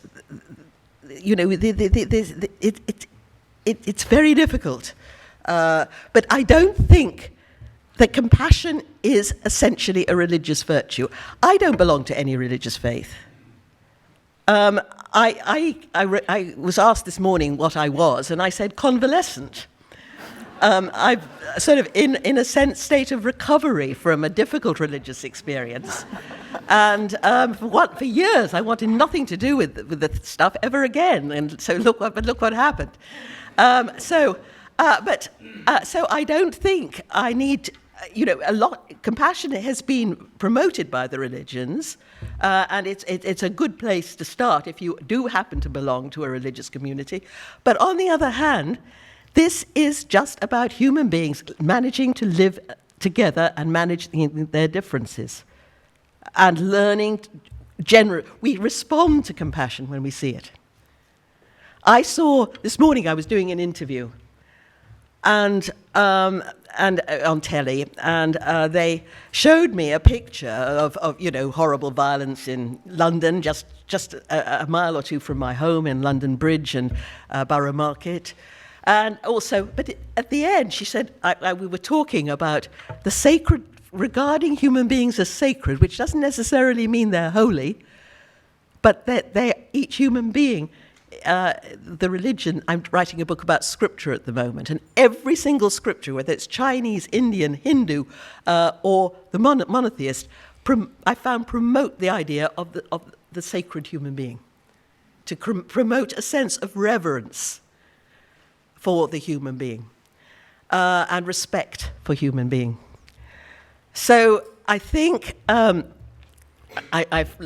it's very difficult. But I don't think that compassion is essentially a religious virtue. I don't belong to any religious faith. I was asked this morning what I was, and I said convalescent. I'm sort of, in a sense, state of recovery from a difficult religious experience. And for years, I wanted nothing to do with the stuff ever again. And so look what happened. So I don't think I need, compassion has been promoted by the religions, and it's a good place to start if you do happen to belong to a religious community. But on the other hand, this is just about human beings managing to live together and manage their differences and learning. We respond to compassion when we see it. I saw this morning, I was doing an interview and on telly, and they showed me a picture of horrible violence in London, just a mile or two from my home in London Bridge and Borough Market. And also, but at the end, she said, we were talking about the sacred, regarding human beings as sacred, which doesn't necessarily mean they're holy, but that each human being, the religion, I'm writing a book about scripture at the moment, and every single scripture, whether it's Chinese, Indian, Hindu, or the monotheist, I found promote the idea of the sacred human being, to promote a sense of reverence for the human being, and respect for human being. So I think I've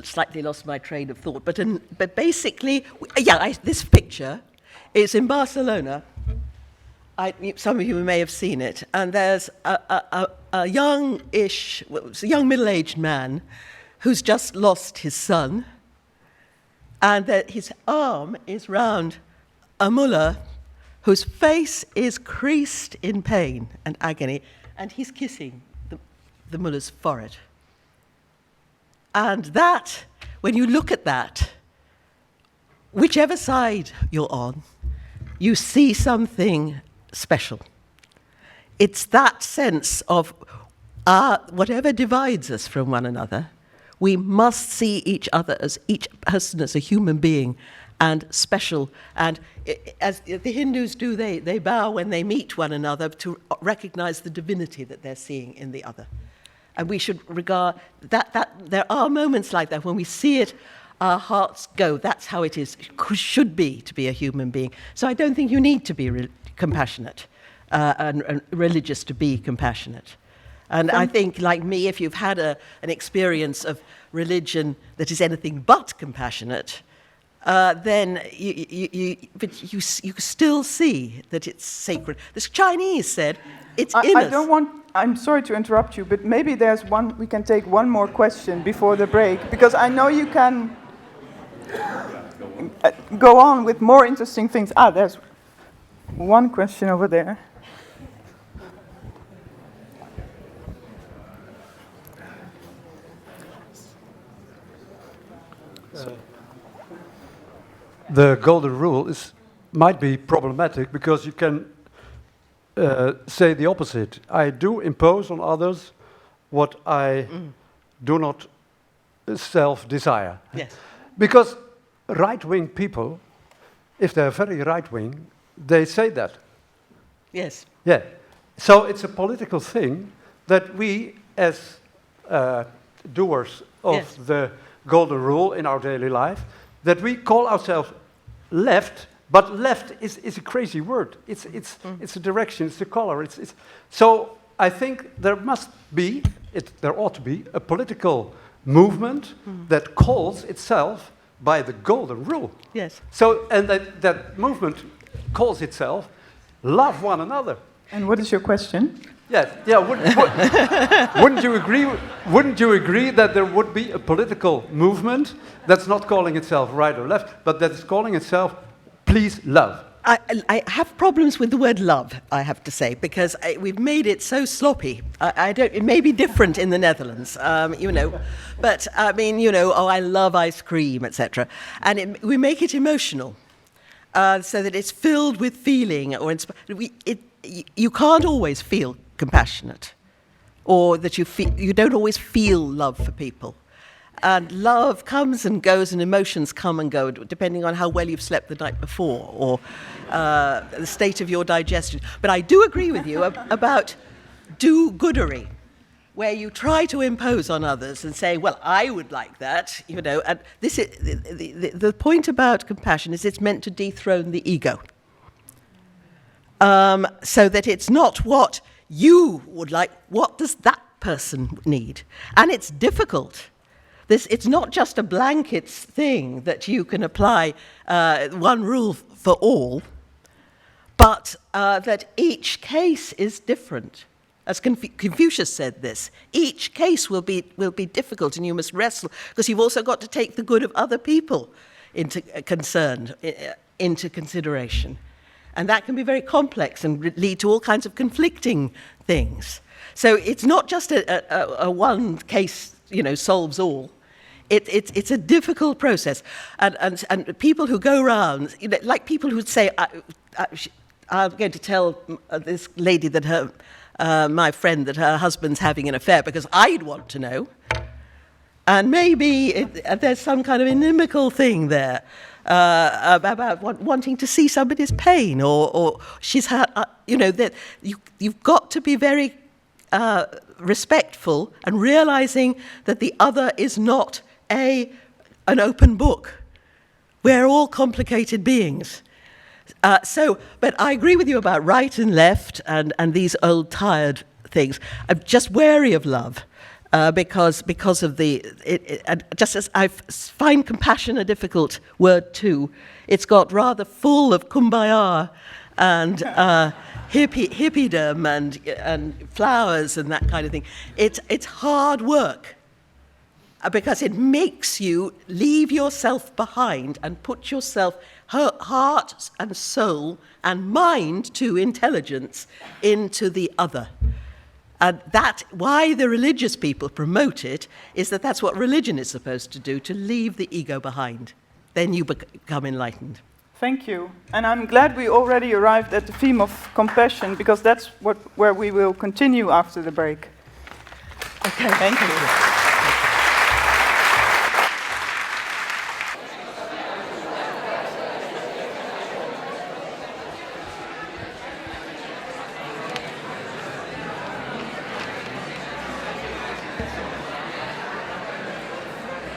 slightly lost my train of thought, but basically, this picture is in Barcelona. Some of you may have seen it, and there's a young middle-aged man who's just lost his son, and that his arm is round a mullah whose face is creased in pain and agony, and he's kissing the mullah's forehead. And that, when you look at that, whichever side you're on, you see something special. It's that sense of whatever divides us from one another, we must see each other as each person as a human being and special. And as the Hindus do, they bow when they meet one another to recognize the divinity that they're seeing in the other. And we should regard that there are moments like that when we see it, our hearts go. That's how it is, should be, to be a human being. So I don't think you need to be compassionate and religious to be compassionate. And I think, like me, if you've had an experience of religion that is anything but compassionate, then you still see that it's sacred. The Chinese said, it's in us. I'm sorry to interrupt you, but maybe we can take one more question before the break, because I know you can go on with more interesting things. There's one question over there. The golden rule might be problematic because you can say the opposite. I do impose on others what I do not self-desire. Yes. Because right-wing people, if they're very right-wing, they say that. Yes. Yeah. So it's a political thing that we, as doers of the golden rule in our daily life, that we call ourselves left, but left is a crazy word. It's a direction, it's a color. So I think there ought to be a political movement that calls itself by the golden rule. Yes. So, and that movement calls itself love one another. And what is your question? Yeah. Wouldn't you agree? Wouldn't you agree that there would be a political movement that's not calling itself right or left, but that is calling itself "Please love"? I have problems with the word love, I have to say, because we've made it so sloppy. It may be different in the Netherlands, but I mean, I love ice cream, etc. And we make it emotional, so that it's filled with feeling, or you can't always feel compassionate, or that you don't always feel love for people. And love comes and goes, and emotions come and go, depending on how well you've slept the night before, or the state of your digestion. But I do agree with you about do-goodery, where you try to impose on others and say, well, I would like that, And this is, the point about compassion is it's meant to dethrone the ego. So that it's not what you would like, what does that person need? And it's difficult. It's not just a blanket thing that you can apply one rule for all, but that each case is different. As Confucius said this, each case will be difficult, and you must wrestle, because you've also got to take the good of other people into consideration. And that can be very complex and lead to all kinds of conflicting things. So it's not just a one case, solves all. It's a difficult process. And people who go around, like people who say, I'm going to tell this lady that my friend, that her husband's having an affair because I'd want to know. And maybe there's some kind of inimical thing there. About wanting to see somebody's pain, or she's had, that you've got to be very respectful and realizing that the other is not an open book. We're all complicated beings. But I agree with you about right and left and these old tired things. I'm just wary of love. Because of just as I find compassion a difficult word too, it's got rather full of kumbaya and hippiedom and flowers and that kind of thing. It's hard work. because it makes you leave yourself behind and put yourself, heart and soul and mind to intelligence into the other. And why the religious people promote it is that that's what religion is supposed to do, to leave the ego behind. Then you become enlightened. Thank you. And I'm glad we already arrived at the theme of compassion, because that's where we will continue after the break. Okay. Thank you.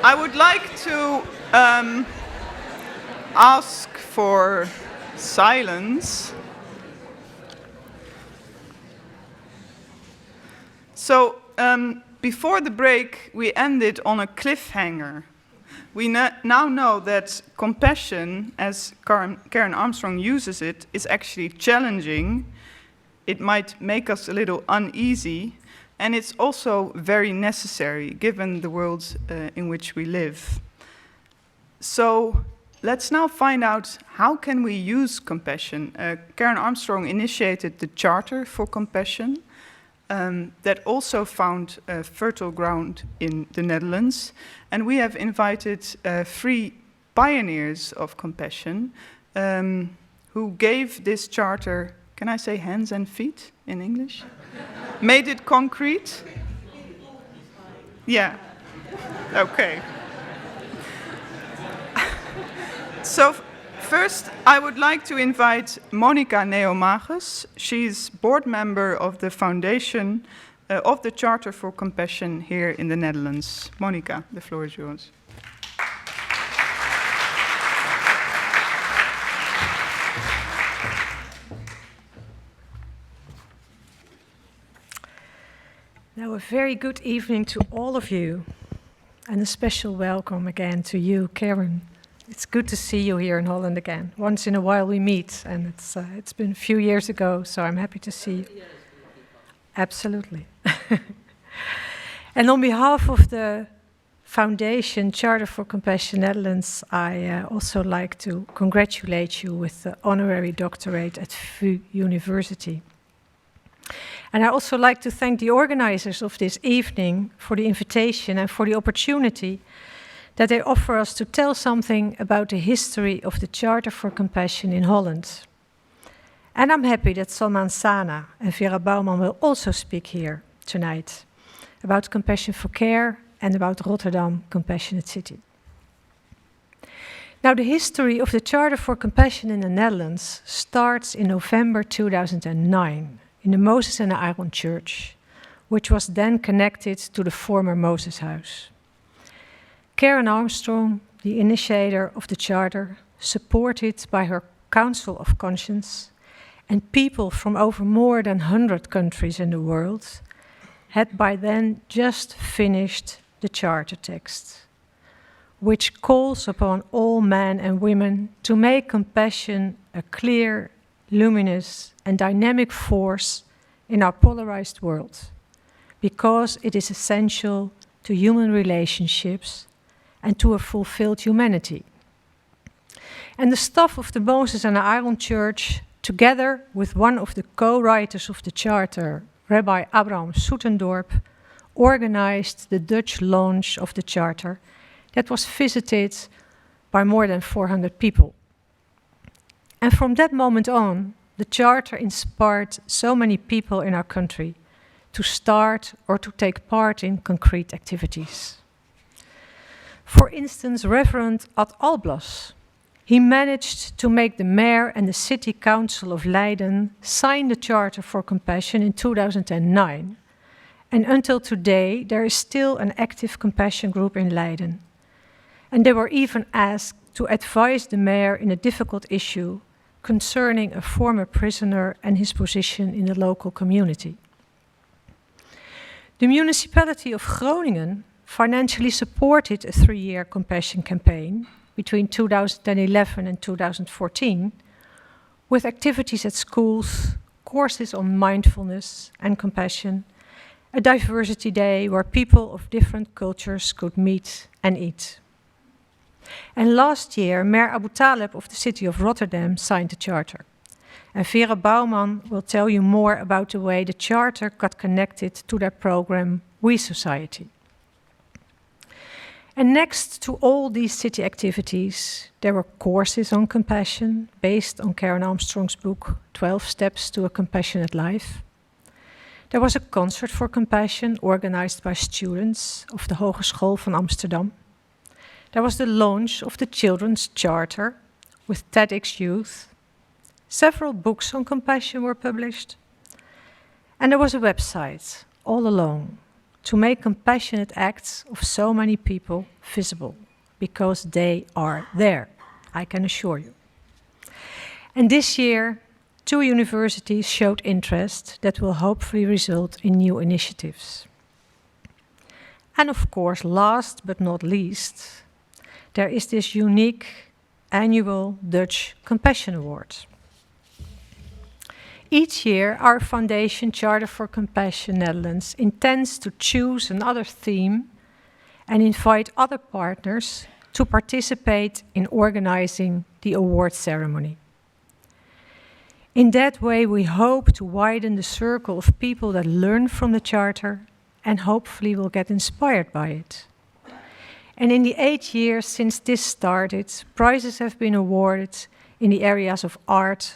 I would like to ask for silence. So, before the break, we ended on a cliffhanger. We now know that compassion, as Karen Armstrong uses it, is actually challenging. It might make us a little uneasy, and it's also very necessary given the world in which we live. So let's now find out, how can we use compassion? Karen Armstrong initiated the Charter for Compassion that also found fertile ground in the Netherlands. And we have invited 3 pioneers of compassion who gave this charter, can I say hands and feet in English? Made it concrete? Yeah. Okay. So first, I would like to invite Monica Neomagus. She's board member of the foundation of the Charter for Compassion here in the Netherlands. Monica, the floor is yours. Now, a very good evening to all of you, and a special welcome again to you, Karen. It's good to see you here in Holland again. Once in a while we meet, and it's been a few years ago, so I'm happy to see you. Absolutely. And on behalf of the Foundation Charter for Compassion Netherlands, I also like to congratulate you with the honorary doctorate at VU University. And I also like to thank the organizers of this evening for the invitation and for the opportunity that they offer us to tell something about the history of the Charter for Compassion in Holland. And I'm happy that Salman Sana and Vera Bouwman will also speak here tonight about Compassion for Care and about Rotterdam Compassionate City. Now, the history of the Charter for Compassion in the Netherlands starts in November 2009 in the Moses and Aaron Church, which was then connected to the former Moses House. Karen Armstrong, the initiator of the Charter, supported by her Council of Conscience, and people from over more than 100 countries in the world, had by then just finished the Charter text, which calls upon all men and women to make compassion a clear, luminous, and dynamic force in our polarized world, because it is essential to human relationships and to a fulfilled humanity. And the staff of the Moses and Aaron Church, together with one of the co-writers of the Charter, Rabbi Abraham Soetendorp, organized the Dutch launch of the Charter that was visited by more than 400 people. And from that moment on, the Charter inspired so many people in our country to start or to take part in concrete activities. For instance, Reverend Ad Alblas, he managed to make the mayor and the city council of Leiden sign the Charter for Compassion in 2009. And until today, there is still an active compassion group in Leiden. And they were even asked to advise the mayor in a difficult issue concerning a former prisoner and his position in the local community. The municipality of Groningen financially supported a 3-year compassion campaign between 2011 and 2014 with activities at schools, courses on mindfulness and compassion, a diversity day where people of different cultures could meet and eat. And last year, Mayor Abu Taleb of the city of Rotterdam signed the charter. And Vera Bouwman will tell you more about the way the charter got connected to their program, We Society. And next to all these city activities, there were courses on compassion based on Karen Armstrong's book, 12 Steps to a Compassionate Life. There was a concert for compassion organized by students of the Hogeschool van Amsterdam. There was the launch of the Children's Charter with TEDx Youth. Several books on compassion were published. And there was a website, All Alone, to make compassionate acts of so many people visible, because they are there, I can assure you. And this year, 2 universities showed interest that will hopefully result in new initiatives. And of course, last but not least, there is this unique annual Dutch Compassion Award. Each year, our foundation, Charter for Compassion Netherlands, intends to choose another theme and invite other partners to participate in organizing the award ceremony. In that way, we hope to widen the circle of people that learn from the Charter and hopefully will get inspired by it. And in the 8 years since this started, prizes have been awarded in the areas of art,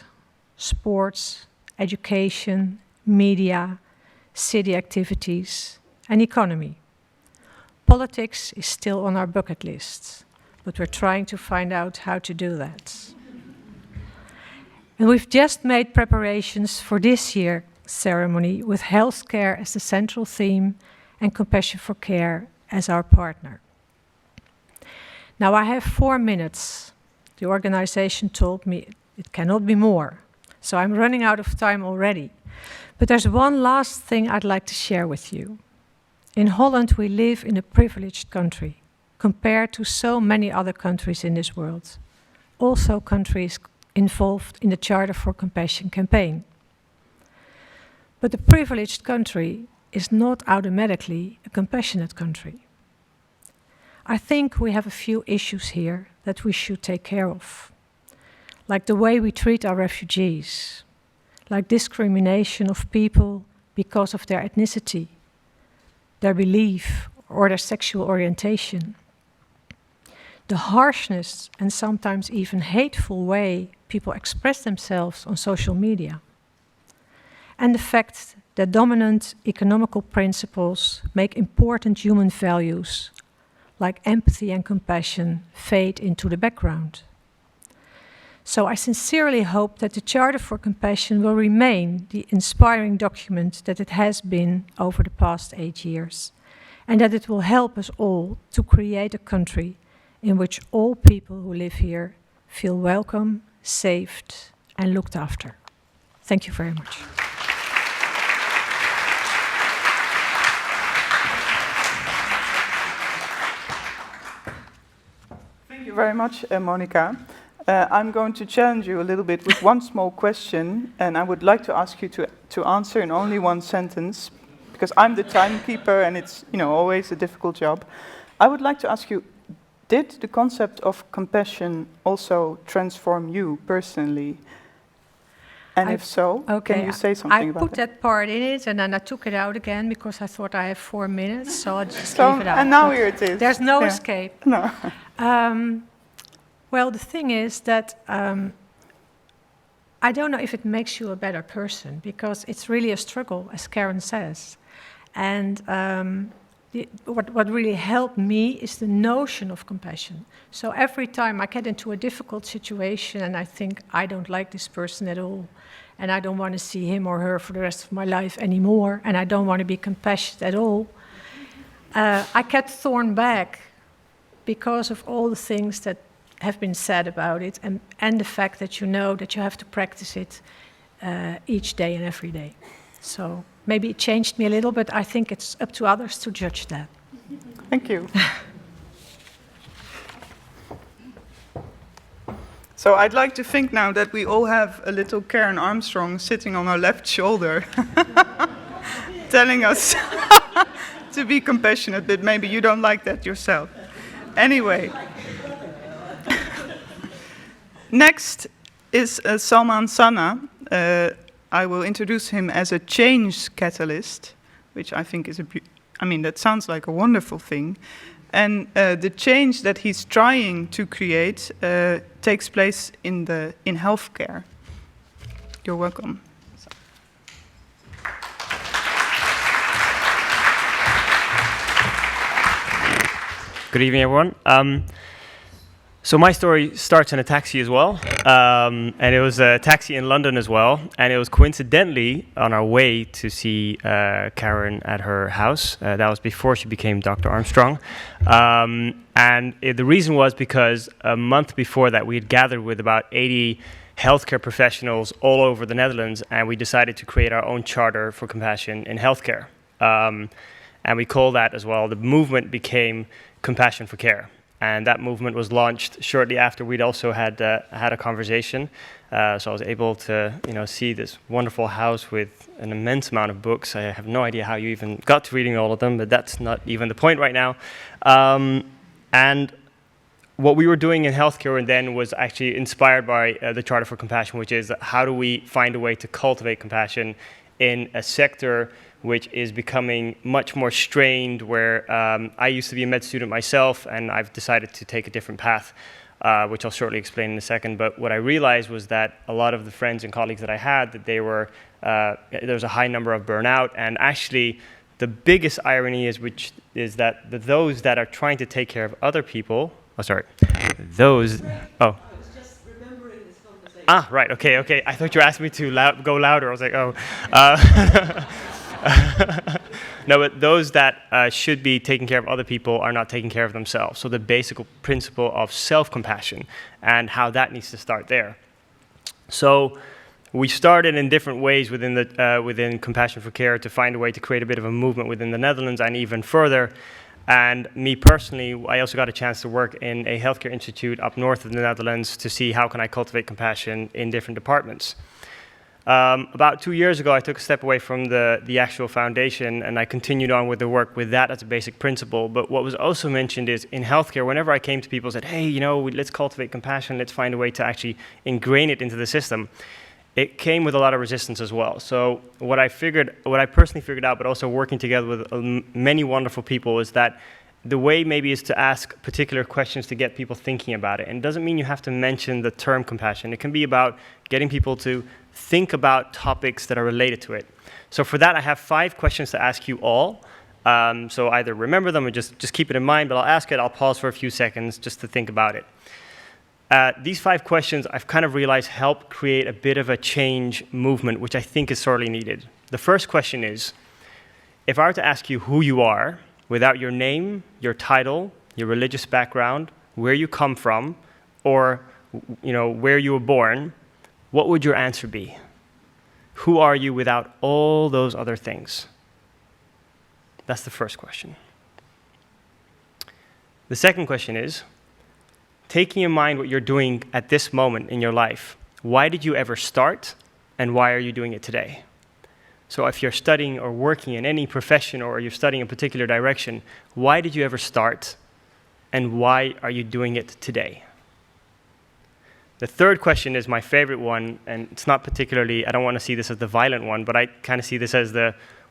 sports, education, media, city activities, and economy. Politics is still on our bucket list, but we're trying to find out how to do that. And we've just made preparations for this year's ceremony with healthcare as the central theme and compassion for care as our partner. Now I have 4 minutes. The organization told me it cannot be more. So I'm running out of time already. But there's one last thing I'd like to share with you. In Holland, we live in a privileged country compared to so many other countries in this world. Also countries involved in the Charter for Compassion campaign. But the privileged country is not automatically a compassionate country. I think we have a few issues here that we should take care of. Like the way we treat our refugees, like discrimination of people because of their ethnicity, their belief, or their sexual orientation. The harshness and sometimes even hateful way people express themselves on social media. And the fact that dominant economical principles make important human values, like empathy and compassion, fade into the background. So I sincerely hope that the Charter for Compassion will remain the inspiring document that it has been over the past 8 years, and that it will help us all to create a country in which all people who live here feel welcome, saved, and looked after. Thank you very much. Thank you very much, Monica. I'm going to challenge you a little bit with one small question, and I would like to ask you to answer in only one sentence, because I'm the timekeeper and it's always a difficult job. I would like to ask you, did the concept of compassion also transform you personally? And if so, can you say something about it? I put that part in it and then I took it out again because I thought I have 4 minutes, so I'll just leave it out. And now here it is. There's no escape. No. Well, the thing is that I don't know if it makes you a better person, because it's really a struggle, as Karen says. And what really helped me is the notion of compassion. So every time I get into a difficult situation and I think I don't like this person at all, and I don't want to see him or her for the rest of my life anymore, and I don't want to be compassionate at all, I get thrown back because of all the things that have been said about it, and the fact that you know that you have to practice it each day and every day. So maybe it changed me a little, but I think it's up to others to judge that. Thank you. So I'd like to think now that we all have a little Karen Armstrong sitting on our left shoulder. telling us to be compassionate, but maybe you don't like that yourself. Anyway. Next is Salman Sana. I will introduce him as a change catalyst, which I think is that sounds like a wonderful thing. And the change that he's trying to create takes place in healthcare. You're welcome. Good evening, everyone. So my story starts in a taxi as well, and it was a taxi in London as well, and it was coincidentally on our way to see Karen at her house. That was before she became Dr. Armstrong, the reason was because a month before that we had gathered with about 80 healthcare professionals all over the Netherlands, and we decided to create our own charter for compassion in healthcare. And we call that as well, the movement became Compassion for Care. And that movement was launched shortly after we'd also had a conversation. So I was able to, see this wonderful house with an immense amount of books. I have no idea how you even got to reading all of them, but that's not even the point right now. And what we were doing in healthcare and then was actually inspired by the Charter for Compassion, which is how do we find a way to cultivate compassion in a sector which is becoming much more strained, where I used to be a med student myself, and I've decided to take a different path, which I'll shortly explain in a second. But what I realized was that a lot of the friends and colleagues that I had, that there was a high number of burnout, and actually the biggest irony is that those that are trying to take care of other people, right, okay. I thought you were asking me to go louder. I was like, No, but those that should be taking care of other people are not taking care of themselves. So the basic principle of self-compassion and how that needs to start there. So we started in different ways within Compassion for Care to find a way to create a bit of a movement within the Netherlands and even further. And me personally, I also got a chance to work in a healthcare institute up north of the Netherlands to see how can I cultivate compassion in different departments. About 2 years ago, I took a step away from the actual foundation, and I continued on with the work with that as a basic principle. But what was also mentioned is in healthcare, whenever I came to people and said, hey, let's cultivate compassion, let's find a way to actually ingrain it into the system, it came with a lot of resistance as well. So what I personally figured out, but also working together with many wonderful people, is that the way maybe is to ask particular questions to get people thinking about it. And it doesn't mean you have to mention the term compassion. It can be about getting people to think about topics that are related to it. So for that, I have 5 questions to ask you all. So either remember them or just keep it in mind, but I'll ask it, I'll pause for a few seconds just to think about it. These 5 questions, I've kind of realized, help create a bit of a change movement, which I think is sorely needed. The first question is, if I were to ask you who you are, without your name, your title, your religious background, where you come from, or where you were born, what would your answer be? Who are you without all those other things? That's the first question. The second question is, taking in mind what you're doing at this moment in your life, why did you ever start, and why are you doing it today? So if you're studying or working in any profession, or you're studying a particular direction, why did you ever start, and why are you doing it today? The third question is my favorite one, and it's not particularly, I don't want to see this as the violent one, but I kind of see this as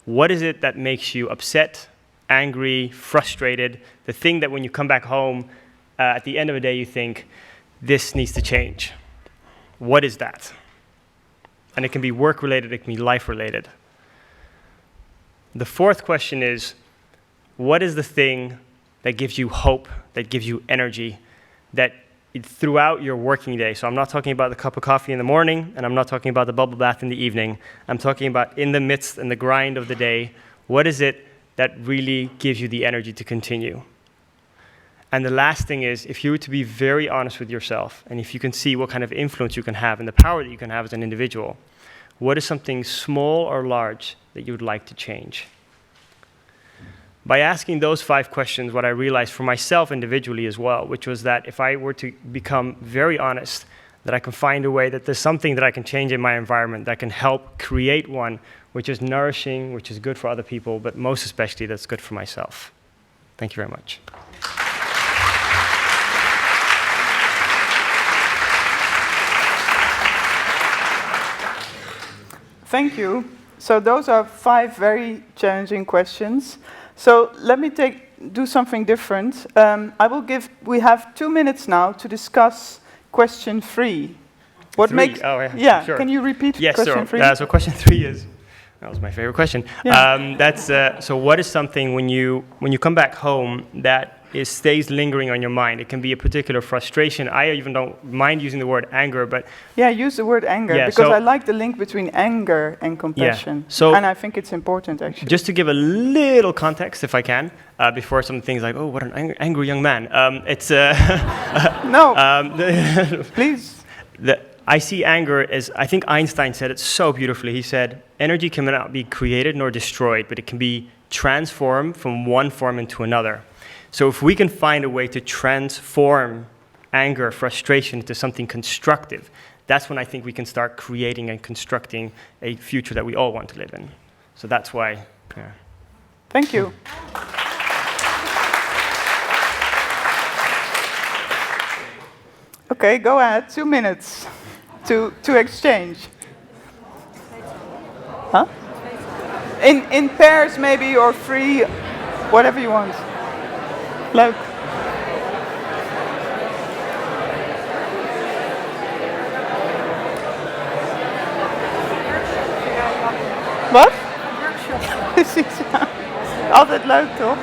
what is it that makes you upset, angry, frustrated, the thing that when you come back home, at the end of the day you think, this needs to change. What is that? And it can be work-related, it can be life-related. The fourth question is, what is the thing that gives you hope, that gives you energy, that throughout your working day, so I'm not talking about the cup of coffee in the morning, and I'm not talking about the bubble bath in the evening, I'm talking about in the midst and the grind of the day, what is it that really gives you the energy to continue? And the last thing is, if you were to be very honest with yourself, and if you can see what kind of influence you can have and the power that you can have as an individual, what is something small or large that you would like to change? By asking those 5 questions, what I realized for myself individually as well, which was that if I were to become very honest, that I can find a way that there's something that I can change in my environment that can help create one which is nourishing, which is good for other people, but most especially that's good for myself. Thank you very much. Thank you. So those are 5 very challenging questions. So let me do something different. We have 2 minutes now to discuss question 3. What 3? makes? Oh, yeah. Yeah. Sure. Can you repeat question 3? So question 3 is, that was my favorite question. Yeah. So what is something when you come back home that stays lingering on your mind? It can be a particular frustration. I even don't mind using the word anger, but Yeah, use the word anger, Yeah, because so- I like the link between anger and compassion. so- and I think it's important, actually. just to give a little context, if I can, before some things like, oh, what an angry young man. No, please. I see anger as, I think Einstein said it so beautifully. He said, energy cannot be created nor destroyed, but it can be transformed from one form into another. So if we can find a way to transform anger, frustration into something constructive, that's when I think we can start creating and constructing a future that we all want to live in. So that's why, yeah. Thank you. Okay, go ahead. 2 minutes to exchange. Huh? In pairs maybe, or 3, whatever you want. Leuk. Wat? Precies, ja. Altijd leuk, toch?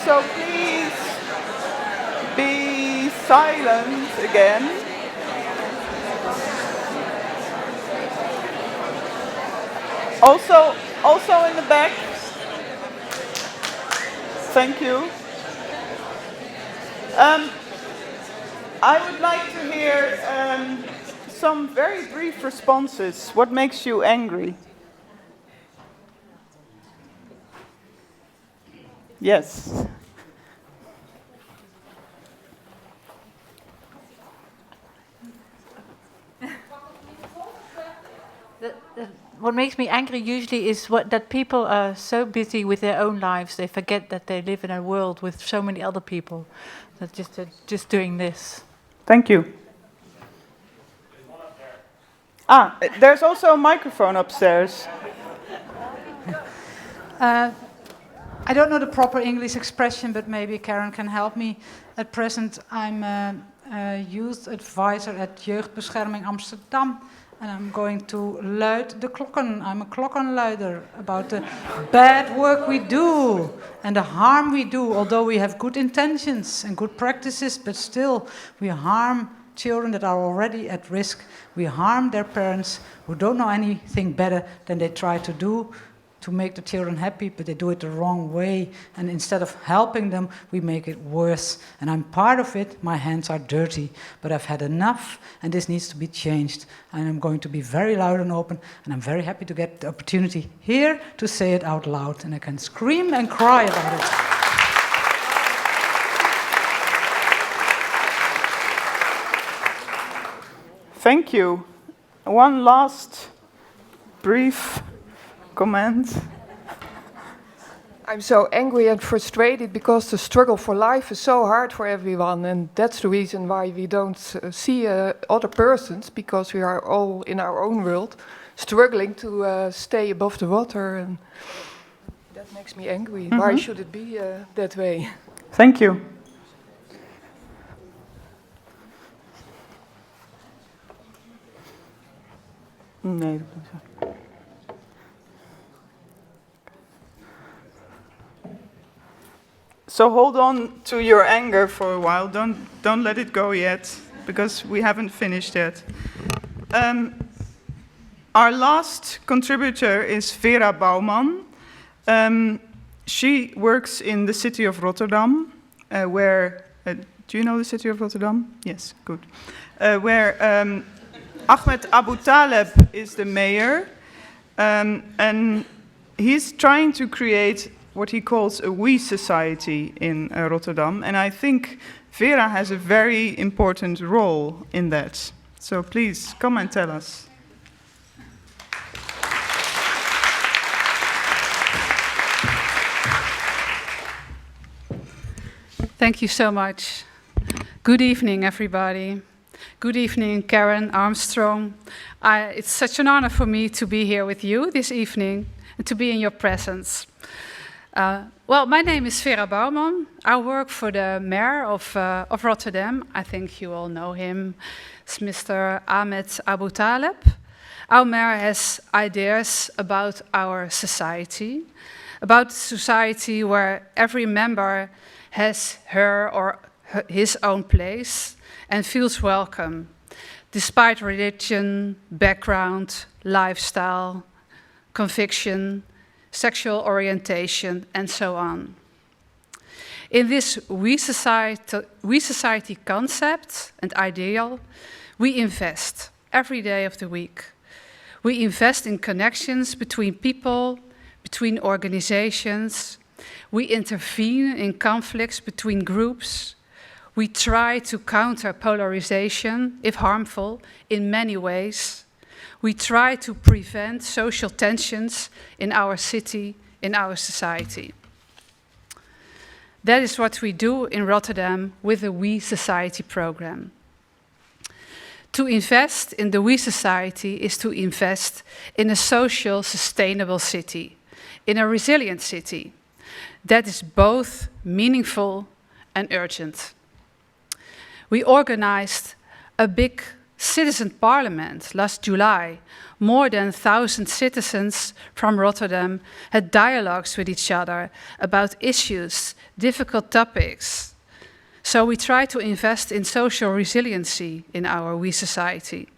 So please be silent again. Also in the back. Thank you. I would like to hear some very brief responses. What makes you angry? Yes. What makes me angry usually is that people are so busy with their own lives, they forget that they live in a world with so many other people that just doing this. Thank you. There's also a microphone upstairs. I don't know the proper English expression, but maybe Karen can help me. At present, I'm a youth advisor at Jeugdbescherming Amsterdam, and I'm going to luid de klokken. I'm a klokkenluider about the bad work we do and the harm we do, although we have good intentions and good practices, but still we harm children that are already at risk. We harm their parents who don't know anything better than they try to do to make the children happy, but they do it the wrong way. And instead of helping them, we make it worse. And I'm part of it. My hands are dirty, but I've had enough, and this needs to be changed. And I'm going to be very loud and open, and I'm very happy to get the opportunity here to say it out loud. And I can scream and cry about it. Thank you. One last brief comment. I'm so angry and frustrated because the struggle for life is so hard for everyone, and that's the reason why we don't see other persons, because we are all in our own world, struggling to stay above the water, and that makes me angry. Why should it be that way? Thank you. Nee, dat moet zo. So hold on to your anger for a while. Don't let it go yet, because we haven't finished yet. Our last contributor is Vera Bouwman. She works in the city of Rotterdam, where... do you know the city of Rotterdam? Yes, good. Where Ahmed Abu Taleb is the mayor, and he's trying to create what he calls a we society in Rotterdam, and I think Vera has a very important role in that. So please, come and tell us. Thank you so much. Good evening, everybody. Good evening, Karen, Armstrong. It's such an honor for me to be here with you this evening and to be in your presence. Well, my name is Vera Bouwman. I work for the mayor of Rotterdam. I think you all know him. It's Mr. Ahmed Abu Taleb. Our mayor has ideas about our society, about society where every member has her or his own place and feels welcome, despite religion, background, lifestyle, conviction, sexual orientation, and so on. In this we society concept and ideal, we invest every day of the week. We invest in connections between people, between organizations. We intervene in conflicts between groups. We try to counter polarization, if harmful, in many ways. We try to prevent social tensions in our city, in our society. That is what we do in Rotterdam with the We Society program. To invest in the We Society is to invest in a social, sustainable city, in a resilient city that is both meaningful and urgent. We organized a big citizen parliament last July. More than 1,000 citizens from Rotterdam had dialogues with each other about issues, difficult topics. So we try to invest in social resiliency in our We Society,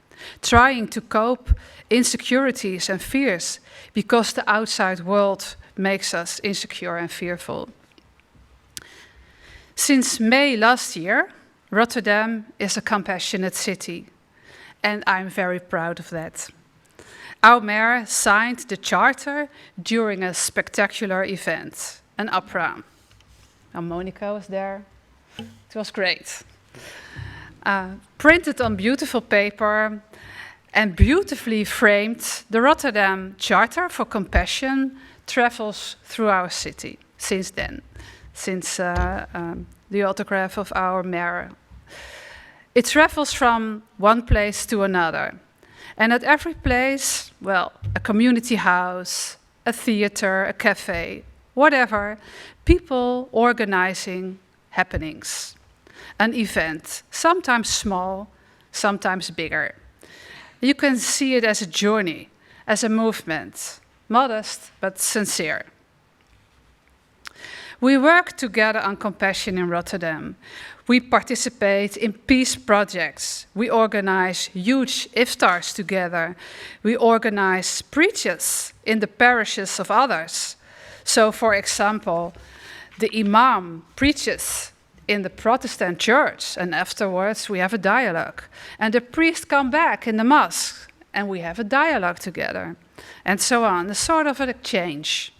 trying to cope insecurities and fears because the outside world makes us insecure and fearful. Since May last year, Rotterdam is a compassionate city, and I'm very proud of that. Our mayor signed the charter during a spectacular event, an opera. And Monica was there. It was great. Printed on beautiful paper and beautifully framed, the Rotterdam Charter for Compassion travels through our city since then, since the autograph of our mayor. It travels from one place to another. And at every place, well, a community house, a theater, a cafe, whatever, people organizing happenings. An event, sometimes small, sometimes bigger. You can see it as a journey, as a movement, modest but sincere. We work together on compassion in Rotterdam. We participate in peace projects. We organize huge iftars together. We organize preachers in the parishes of others. So, for example, the imam preaches in the Protestant church, and afterwards we have a dialogue. And the priest comes back in the mosque, and we have a dialogue together. And so on, a sort of an exchange.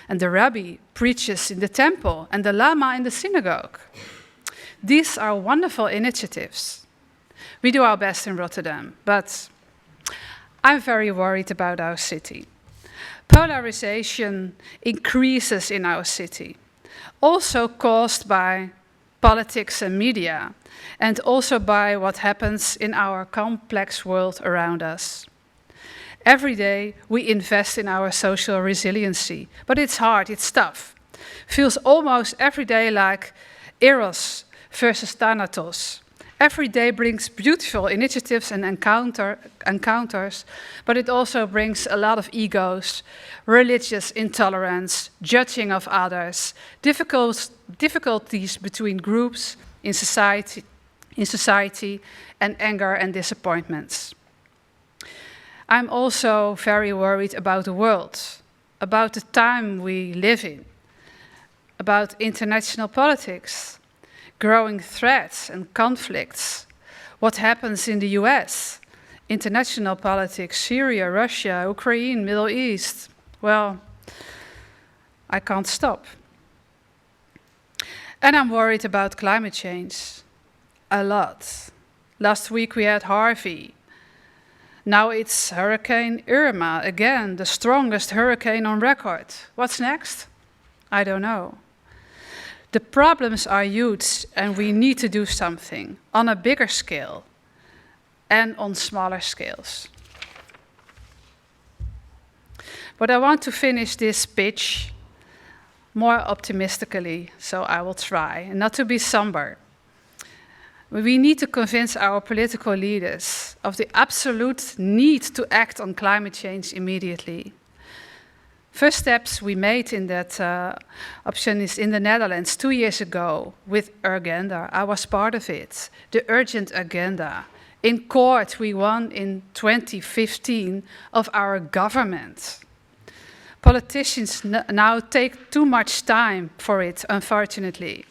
And the rabbi preaches in the temple, and the lama in the synagogue. These are wonderful initiatives. We do our best in Rotterdam, but I'm very worried about our city. Polarization increases in our city, also caused by politics and media, and also by what happens in our complex world around us. Every day we invest in our social resiliency, but it's hard, it's tough. Feels almost every day like Eros versus Thanatos. Every day brings beautiful initiatives and encounters, but it also brings a lot of egos, religious intolerance, judging of others, difficulties between groups in society, and anger and disappointments. I'm also very worried about the world, about the time we live in, about international politics, growing threats and conflicts, what happens in the US, international politics, Syria, Russia, Ukraine, Middle East. Well, I can't stop. And I'm worried about climate change, a lot. Last week we had Harvey. Now it's Hurricane Irma, again, the strongest hurricane on record. What's next? I don't know. The problems are huge and we need to do something on a bigger scale and on smaller scales. But I want to finish this pitch more optimistically, so I will try, and not to be somber. We need to convince our political leaders of the absolute need to act on climate change immediately. First steps we made in that option is in the Netherlands 2 years ago with Agenda. I was part of it, the urgent agenda. In court, we won in 2015 of our government. Politicians now take too much time for it, unfortunately.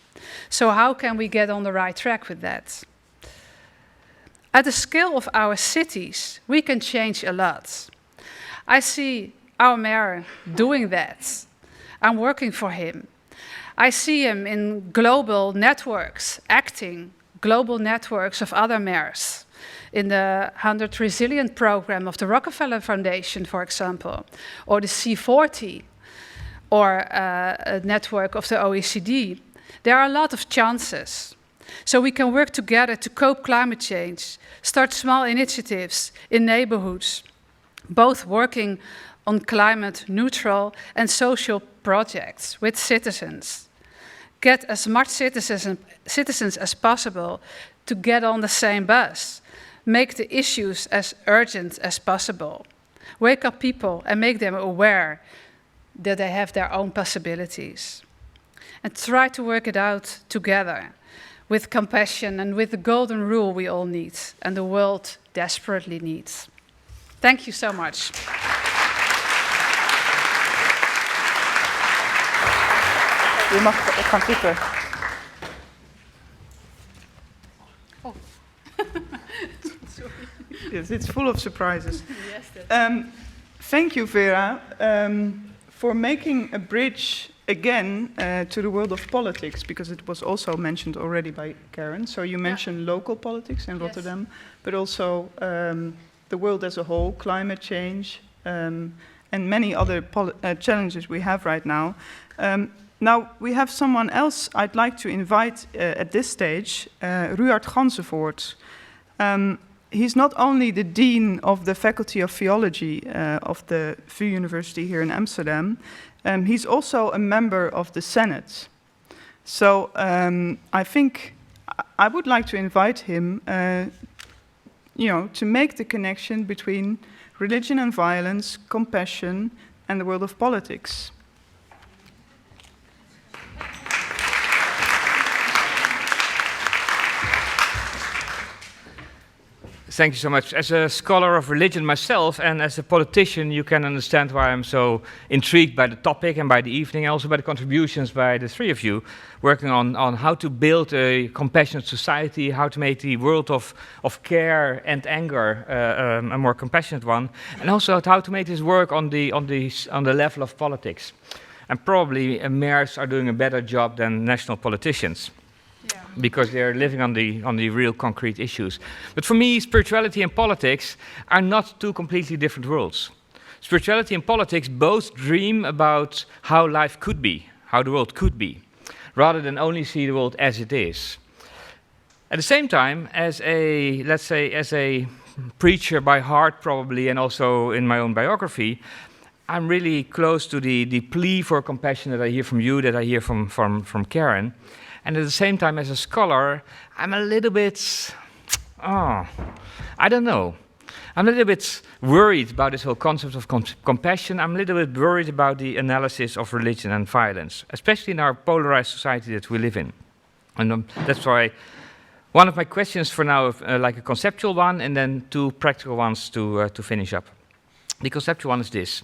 So how can we get on the right track with that? At the scale of our cities, we can change a lot. I see our mayor doing that. I'm working for him. I see him in global networks, acting global networks of other mayors. In the 100 Resilient program of the Rockefeller Foundation, for example, or the C40, or a network of the OECD. There are a lot of chances. So we can work together to cope climate change, start small initiatives in neighborhoods, both working on climate neutral and social projects with citizens. Get as much citizens as possible to get on the same bus. Make the issues as urgent as possible. Wake up people and make them aware that they have their own possibilities. And try to work it out together with compassion and with the golden rule we all need and the world desperately needs. Thank you so much. Je mag gaan zitten. Oh. Yes, it's full of surprises. Thank you, Vera, for making a bridge again to the world of politics, because it was also mentioned already by Karen. So you mentioned local politics in Rotterdam, but also the world as a whole, climate change, and many other challenges we have right now. Now, we have someone else I'd like to invite at this stage, Ruard Gansevoort. He's not only the Dean of the Faculty of Theology of the VU University here in Amsterdam, he's also a member of the Senate. So I think I would like to invite him to make the connection between religion and violence, compassion, and the world of politics. Thank you so much. As a scholar of religion myself and as a politician, you can understand why I'm so intrigued by the topic and by the evening, and also by the contributions by the three of you, working on how to build a compassionate society, how to make the world of care and anger a more compassionate one, and also how to make this work on the level of politics. And probably mayors are doing a better job than national politicians. Yeah. because they're living on the real concrete issues. But for me, spirituality and politics are not two completely different worlds. Spirituality and politics both dream about how life could be, how the world could be, rather than only see the world as it is. At the same time, as a preacher by heart probably, and also in my own biography, I'm really close to the plea for compassion that I hear from you, that I hear from Karen. And at the same time, as a scholar, I'm a little bit, I don't know. I'm a little bit worried about this whole concept of compassion. I'm a little bit worried about the analysis of religion and violence, especially in our polarized society that we live in. And that's why one of my questions for now, like a conceptual one, and then two practical ones to finish up. The conceptual one is this.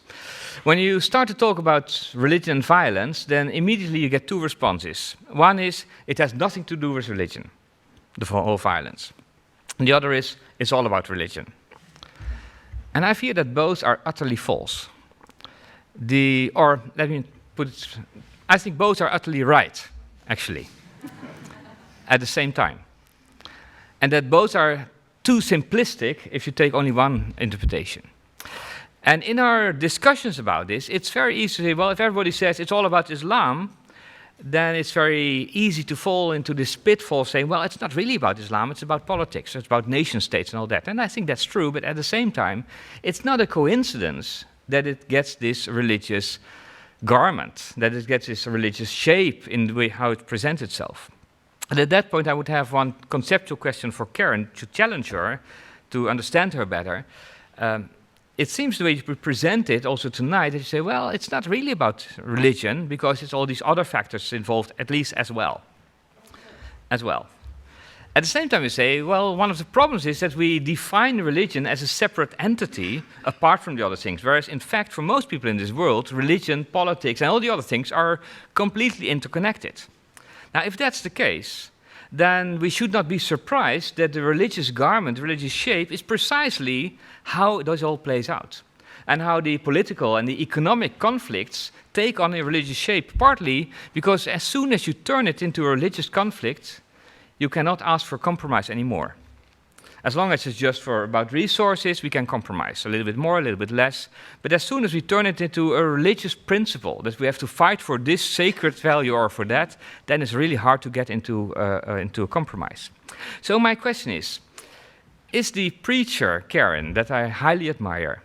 When you start to talk about religion and violence, then immediately you get two responses. One is, it has nothing to do with religion, the whole violence. And the other is, it's all about religion. And I fear that both are utterly false. Or let me put it, I think both are utterly right, actually, at the same time. And that both are too simplistic if you take only one interpretation. And in our discussions about this, it's very easy to say, well, if everybody says it's all about Islam, then it's very easy to fall into this pitfall of saying, well, it's not really about Islam, it's about politics, it's about nation states and all that. And I think that's true, but at the same time, it's not a coincidence that it gets this religious garment, that it gets this religious shape in the way how it presents itself. And at that point, I would have one conceptual question for Karen to challenge her, to understand her better. It seems the way you present it also tonight, that you say, well, it's not really about religion, because it's all these other factors involved, at least as well. At the same time, you say, well, one of the problems is that we define religion as a separate entity apart from the other things, whereas in fact, for most people in this world, religion, politics, and all the other things are completely interconnected. Now, if that's the case, then we should not be surprised that the religious garment, the religious shape, is precisely how this all plays out, and how the political and the economic conflicts take on a religious shape, partly because as soon as you turn it into a religious conflict, you cannot ask for compromise anymore. As long as it's just about resources, we can compromise, a little bit more, a little bit less. But as soon as we turn it into a religious principle, that we have to fight for this sacred value or for that, then it's really hard to get into a compromise. So my question is the preacher, Karen, that I highly admire,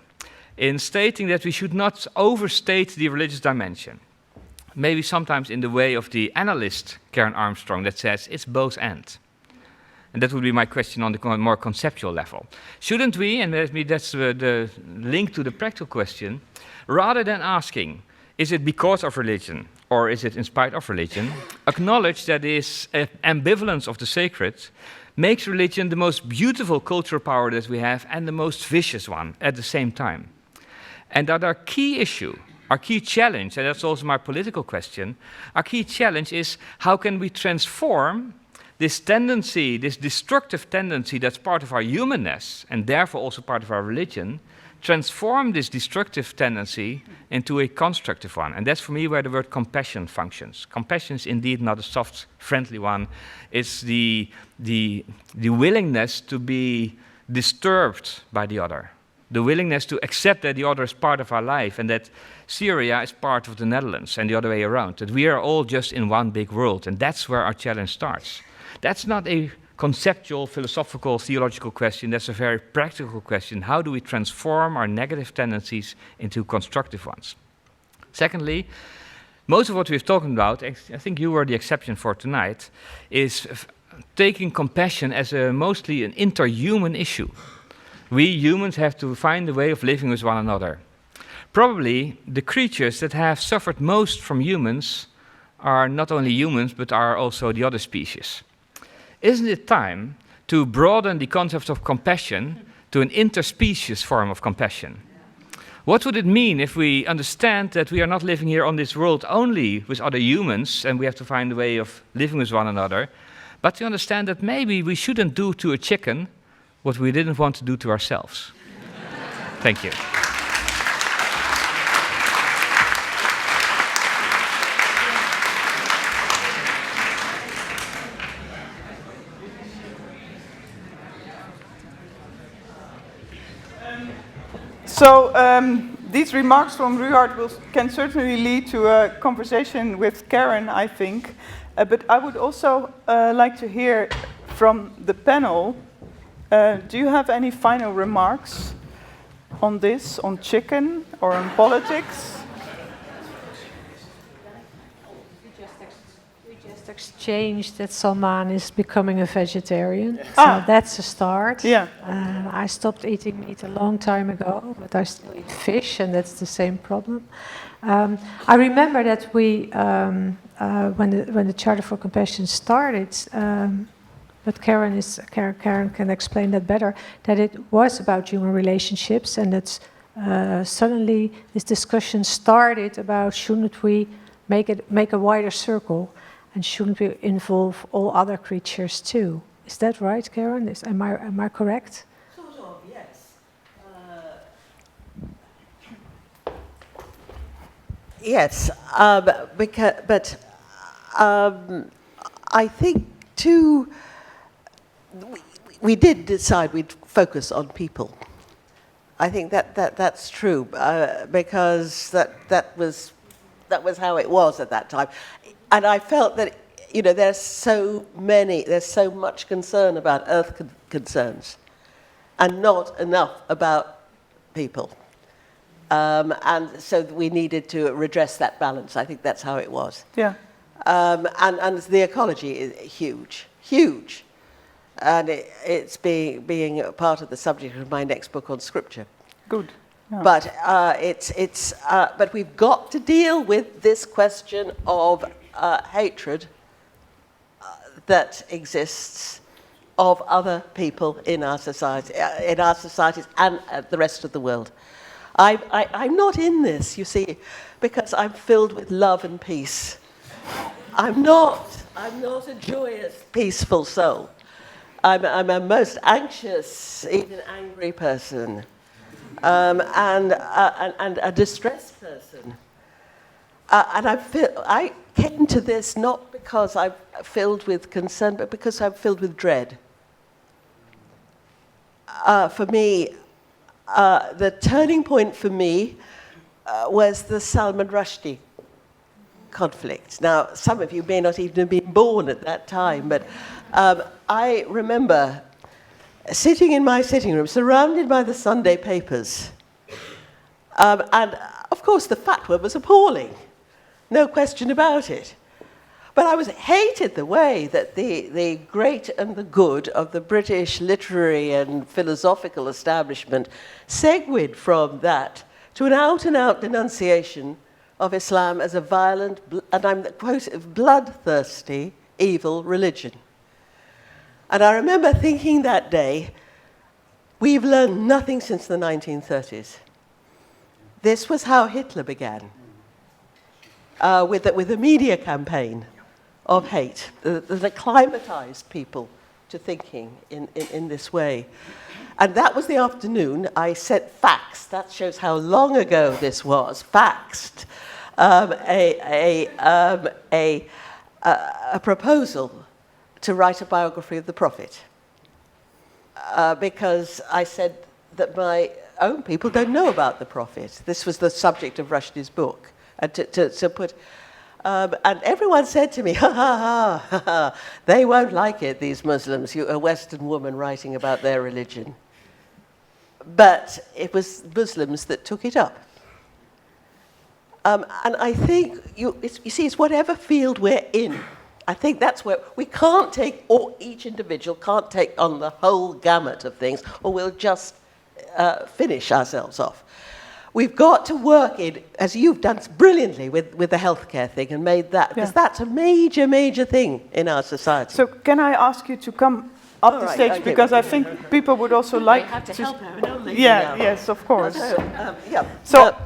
in stating that we should not overstate the religious dimension, maybe sometimes in the way of the analyst, Karen Armstrong, that says it's both and. And that would be my question on the more conceptual level. Shouldn't we, and that's the link to the practical question, rather than asking, is it because of religion, or is it in spite of religion, acknowledge that this ambivalence of the sacred makes religion the most beautiful cultural power that we have and the most vicious one at the same time. And that our key issue, our key challenge, and that's also my political question, our key challenge is how can we transform this tendency, this destructive tendency that's part of our humanness and therefore also part of our religion, transform this destructive tendency into a constructive one. And that's for me where the word compassion functions. Compassion is indeed not a soft, friendly one. It's the willingness to be disturbed by the other. The willingness to accept that the other is part of our life and that Syria is part of the Netherlands and the other way around. That we are all just in one big world. And that's where our challenge starts. That's not a conceptual, philosophical, theological question. That's a very practical question. How do we transform our negative tendencies into constructive ones? Secondly, most of what we've talked about, I think you were the exception for tonight, is taking compassion as mostly an interhuman issue. We humans have to find a way of living with one another. Probably the creatures that have suffered most from humans are not only humans, but are also the other species. Isn't it time to broaden the concept of compassion to an interspecies form of compassion? What would it mean if we understand that we are not living here on this world only with other humans and we have to find a way of living with one another, but to understand that maybe we shouldn't do to a chicken what we didn't want to do to ourselves? Thank you. So these remarks from Ruard can certainly lead to a conversation with Karen, I think. But I would also like to hear from the panel. Do you have any final remarks on this, on chicken or on politics? We just exchanged that Salman is becoming a vegetarian. So that's a start. Yeah. I stopped eating meat a long time ago, but I still eat fish, and that's the same problem. I remember that we, when the Charter for Compassion started, but Karen can explain that better, that it was about human relationships, and that suddenly this discussion started about shouldn't we make a wider circle, and shouldn't we involve all other creatures too? Is that right, Karen? Am I correct? Sort of, yes. Yes, I think too. We did decide we'd focus on people. I think that's true because that was how it was at that time, and I felt that there's so much concern about earth concerns, and not enough about people, and so we needed to redress that balance. I think that's how it was. Yeah. And the ecology is huge. And it's being a part of the subject of my next book on scripture. Good. Yeah. But but we've got to deal with this question of hatred that exists of other people in our society, in our societies, and the rest of the world. I'm not in this, you see, because I'm filled with love and peace. I'm not a joyous, peaceful soul. I'm a most anxious, even angry person, and a distressed person. And I came to this not because I'm filled with concern, but because I'm filled with dread. For me, the turning point for me was the Salman Rushdie conflict. Now, some of you may not even have been born at that time, but I remember sitting in my sitting room, surrounded by the Sunday papers. And, of course, the fatwa was appalling. No question about it. But I hated the way that the great and the good of the British literary and philosophical establishment segued from that to an out-and-out denunciation of Islam as a violent, and I'm quoting, bloodthirsty, evil religion. And I remember thinking that day, we've learned nothing since the 1930s. This was how Hitler began, with the media campaign of hate that acclimatized people to thinking in this way. And that was the afternoon I sent faxed, that shows how long ago this was, faxed a proposal to write a biography of the Prophet. Because I said that my own people don't know about the Prophet. This was the subject of Rushdie's book. And to put... and everyone said to me, ha, they won't like it, these Muslims, a Western woman writing about their religion. But it was Muslims that took it up. And I think, you see, it's whatever field we're in. I think that's where we can't take, or each individual can't take on the whole gamut of things, or we'll just finish ourselves off. We've got to work in, as you've done brilliantly with the healthcare thing and made that, because that's a major, major thing in our society. So can I ask you to come up the stage, okay, because I think people would also like to help her, don't they? Yeah, yes, of course. So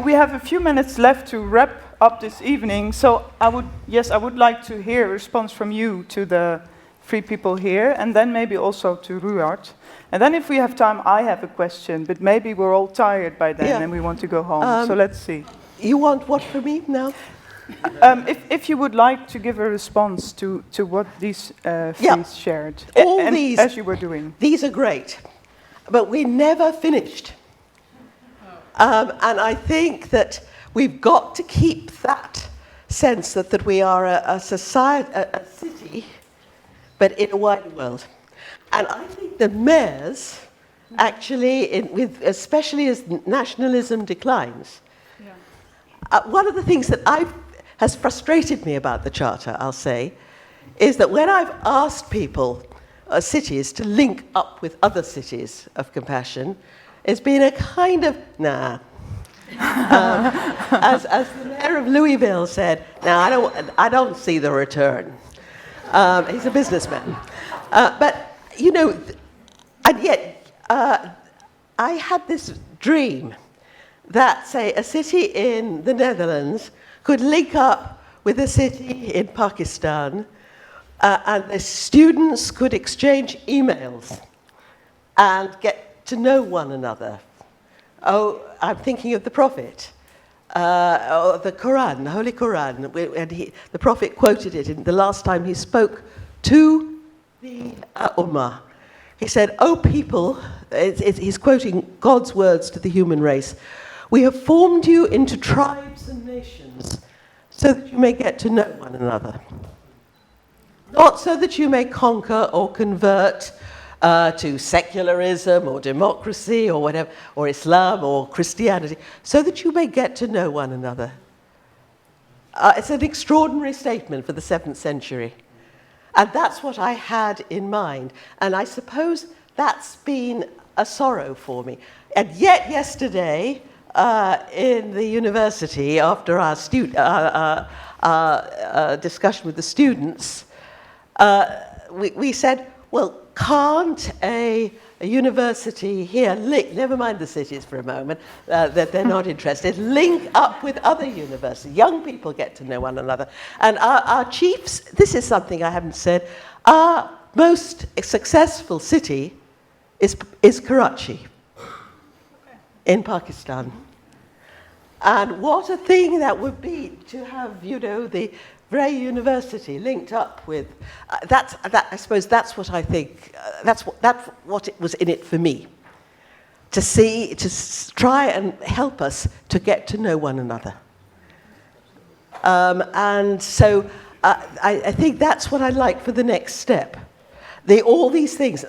we have a few minutes left to wrap up this evening. So I would like to hear a response from you to the three people here, and then maybe also to Ruard. And then if we have time, I have a question, but maybe we're all tired by then and we want to go home. So let's see. You want what from me now? If you would like to give a response to what these three shared, these, as you were doing. These are great, but we never finished. And I think that we've got to keep that sense that we are a society, a city, but in a wider world. And I think the mayors, actually, especially as nationalism declines, one of the things that has frustrated me about the Charter, I'll say, is that when I've asked people, cities, to link up with other cities of compassion, it's been a kind of, nah. As the mayor of Louisville said, "Now I don't see the return." He's a businessman, but you know, and yet I had this dream that, say, a city in the Netherlands could link up with a city in Pakistan, and the students could exchange emails and get to know one another. Oh, I'm thinking of the Prophet, or the Quran, the Holy Quran, and the Prophet quoted it in the last time he spoke to the Ummah. He said, "Oh people," he's quoting God's words to the human race, "we have formed you into tribes and nations so that you may get to know one another. Not so that you may conquer or convert to secularism or democracy or whatever, or Islam or Christianity, so that you may get to know one another." It's an extraordinary statement for the 7th century. And that's what I had in mind. And I suppose that's been a sorrow for me. And yet yesterday, in the university, after our discussion with the students, we said, well, can't a university here never mind the cities for a moment, that they're not interested, link up with other universities. Young people get to know one another. And our chiefs, this is something I haven't said, our most successful city is Karachi in Pakistan. And what a thing that would be to have, you know, the Bray University linked up with, I suppose that's what I think, that's what it was in it for me. To try and help us to get to know one another. And so I think that's what I'd like for the next step. All these things,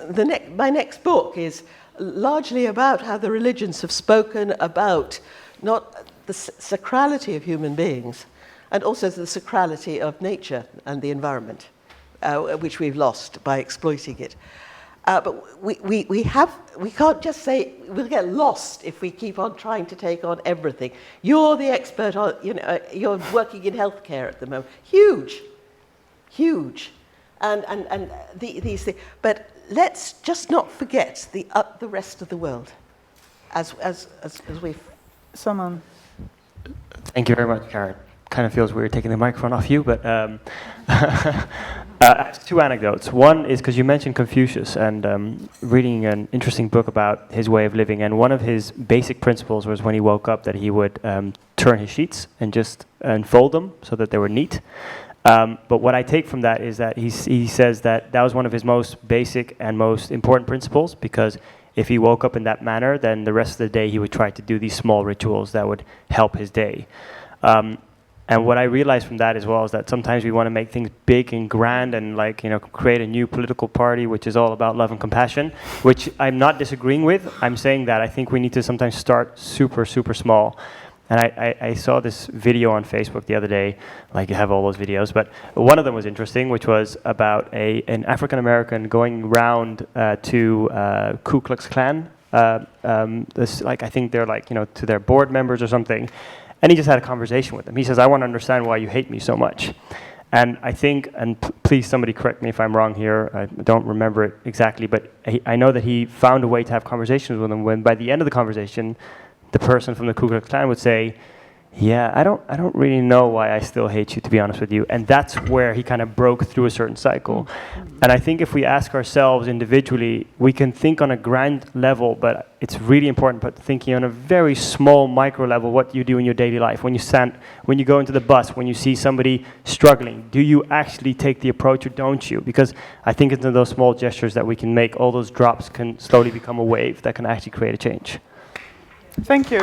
my next book is largely about how the religions have spoken about not the sacrality of human beings, and also the sacrality of nature and the environment, which we've lost by exploiting it. But we can't just say we'll get lost if we keep on trying to take on everything. You're the expert on, you know, you're working in healthcare at the moment. Huge. And these things. But let's just not forget the rest of the world as we've... Samen. Thank you very much, Karen. Kind of feels weird taking the microphone off you, but I have 2 anecdotes. One is because you mentioned Confucius, and reading an interesting book about his way of living, and one of his basic principles was when he woke up that he would turn his sheets and just unfold them so that they were neat. But what I take from that is that he says that was one of his most basic and most important principles, because if he woke up in that manner, then the rest of the day he would try to do these small rituals that would help his day. And what I realized from that as well is that sometimes we want to make things big and grand and, like, you know, create a new political party which is all about love and compassion, which I'm not disagreeing with. I'm saying that I think we need to sometimes start super, super small. And I saw this video on Facebook the other day, like you have all those videos, but one of them was interesting, which was about an African-American going around to Ku Klux Klan. I think they're, like, you know, to their board members or something. And he just had a conversation with them. He says, "I want to understand why you hate me so much." And I think, and please somebody correct me if I'm wrong here, I don't remember it exactly, but I know that he found a way to have conversations with them when by the end of the conversation, the person from the Ku Klux Klan would say, "Yeah, I don't really know why I still hate you, to be honest with you." And that's where he kind of broke through a certain cycle. And I think if we ask ourselves individually, we can think on a grand level, but it's really important, but thinking on a very small micro level, what you do in your daily life. When you go into the bus, when you see somebody struggling, do you actually take the approach or don't you? Because I think it's in those small gestures that we can make all those drops can slowly become a wave that can actually create a change. Thank you.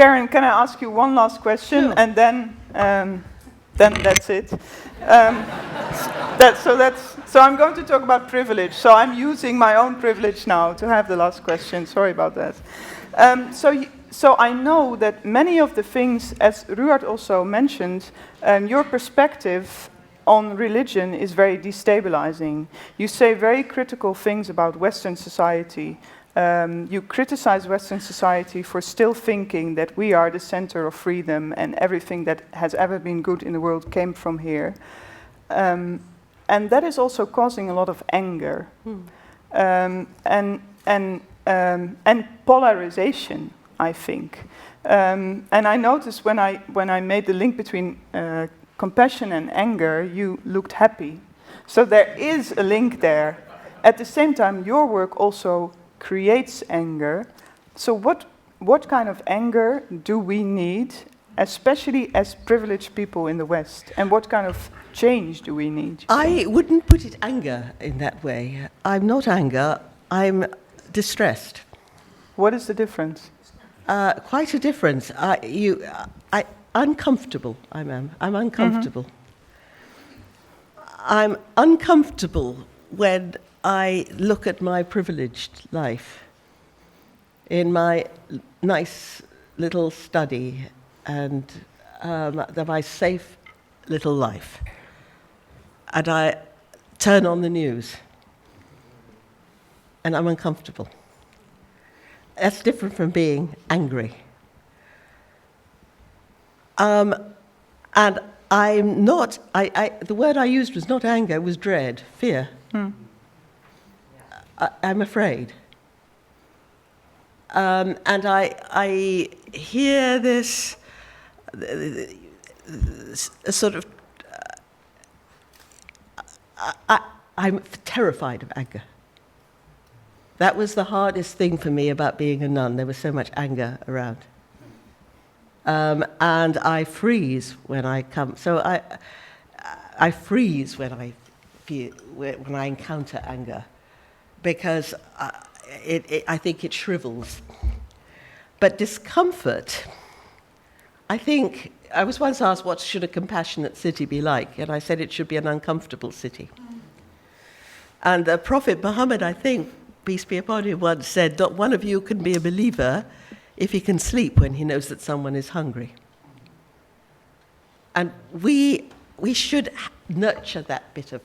Karen, can I ask you one last question, Sure. and then that's it. So I'm going to talk about privilege. So I'm using my own privilege now to have the last question. Sorry about that. So I know that many of the things, as Ruard also mentioned, your perspective on religion is very destabilizing. You say very critical things about Western society. You criticize Western society for still thinking that we are the center of freedom and everything that has ever been good in the world came from here. And that is also causing a lot of anger and polarization, I think. And I noticed when I made the link between compassion and anger, you looked happy. So there is a link there. At the same time, your work also creates anger. So what kind of anger do we need, especially as privileged people in the West? And what kind of change do we need? I wouldn't put it anger in that way. I'm not anger, I'm distressed. What is the difference? Quite a difference. Uncomfortable, I'm uncomfortable. I'm uncomfortable when I look at my privileged life in my nice little study and my safe little life. And I turn on the news and I'm uncomfortable. That's different from being angry. And I'm not, the word I used was not anger, it was dread, fear. I'm afraid. And I hear this sort of, I'm terrified of anger. That was the hardest thing for me about being a nun. There was so much anger around. And I freeze when I come. So I freeze when I encounter anger, because I think it shrivels. But discomfort, I think, I was once asked, what should a compassionate city be like? And I said it should be an uncomfortable city. And the Prophet Muhammad, I think, peace be upon him, once said, not one of you can be a believer if he can sleep when he knows that someone is hungry. And we should nurture that bit of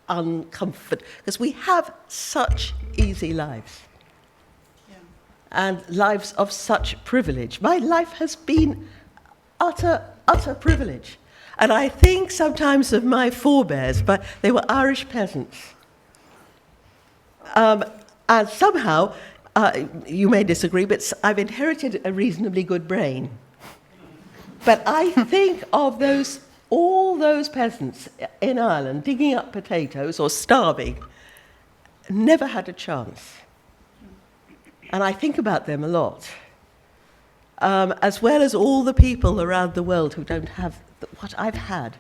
uncomfort, because we have such easy lives. And lives of such privilege. My life has been utter privilege. And I think sometimes of my forebears, but they were Irish peasants. And somehow, you may disagree, but I've inherited a reasonably good brain. But I think of all those peasants in Ireland digging up potatoes or starving, never had a chance. And I think about them a lot. As well as all the people around the world who don't have what I've had.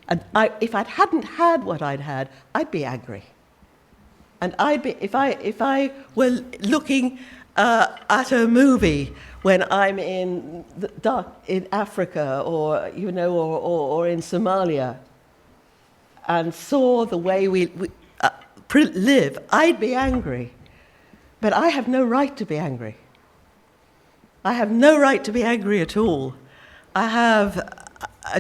And if I hadn't had what I'd had, I'd be angry. And I'd be, if I were looking at a movie when I'm in Africa or in Somalia, and saw the way we live, I'd be angry. But I have no right to be angry. I have no right to be angry at all. I have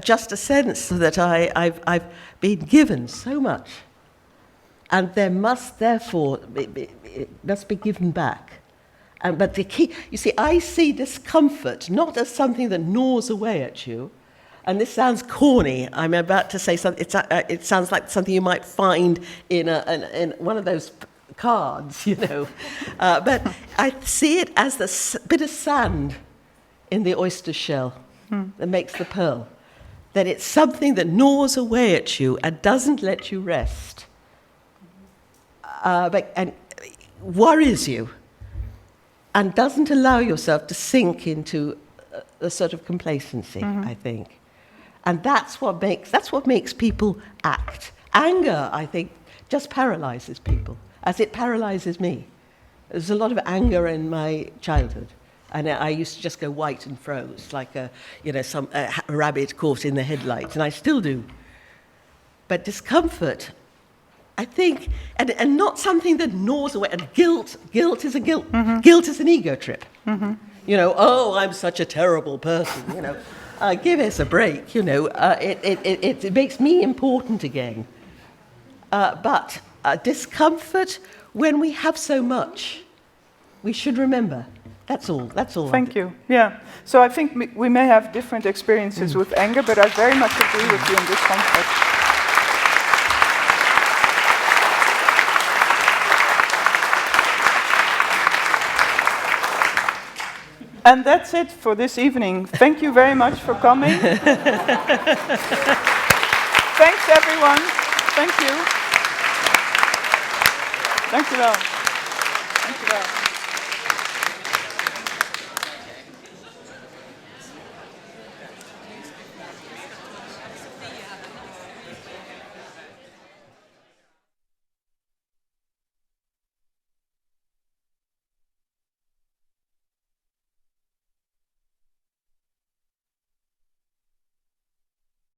just a sense that I've been given so much, and there must therefore it must be given back. But the key, you see, I see discomfort not as something that gnaws away at you. And this sounds corny. I'm about to say something. It sounds like something you might find in one of those cards, but I see it as the bit of sand in the oyster shell that makes the pearl. That it's something that gnaws away at you and doesn't let you rest, and worries you, and doesn't allow yourself to sink into a sort of complacency, I think. And that's what makes people act. Anger, I think, just paralyzes people, as it paralyzes me. There's a lot of anger in my childhood, And I used to just go white and froze, like a rabbit caught in the headlights, and I still do. But discomfort, I think, and not something that gnaws away. And guilt is a guilt. Mm-hmm. Guilt is an ego trip. Mm-hmm. You know, oh, I'm such a terrible person. You know, give us a break. You know, it makes me important again. But discomfort, when we have so much, we should remember. That's all. Thank you. Yeah. So I think we may have different experiences with anger, but I very much agree with you in this context. And that's it for this evening. Thank you very much for coming. Thanks, everyone. Thank you. Dank je wel.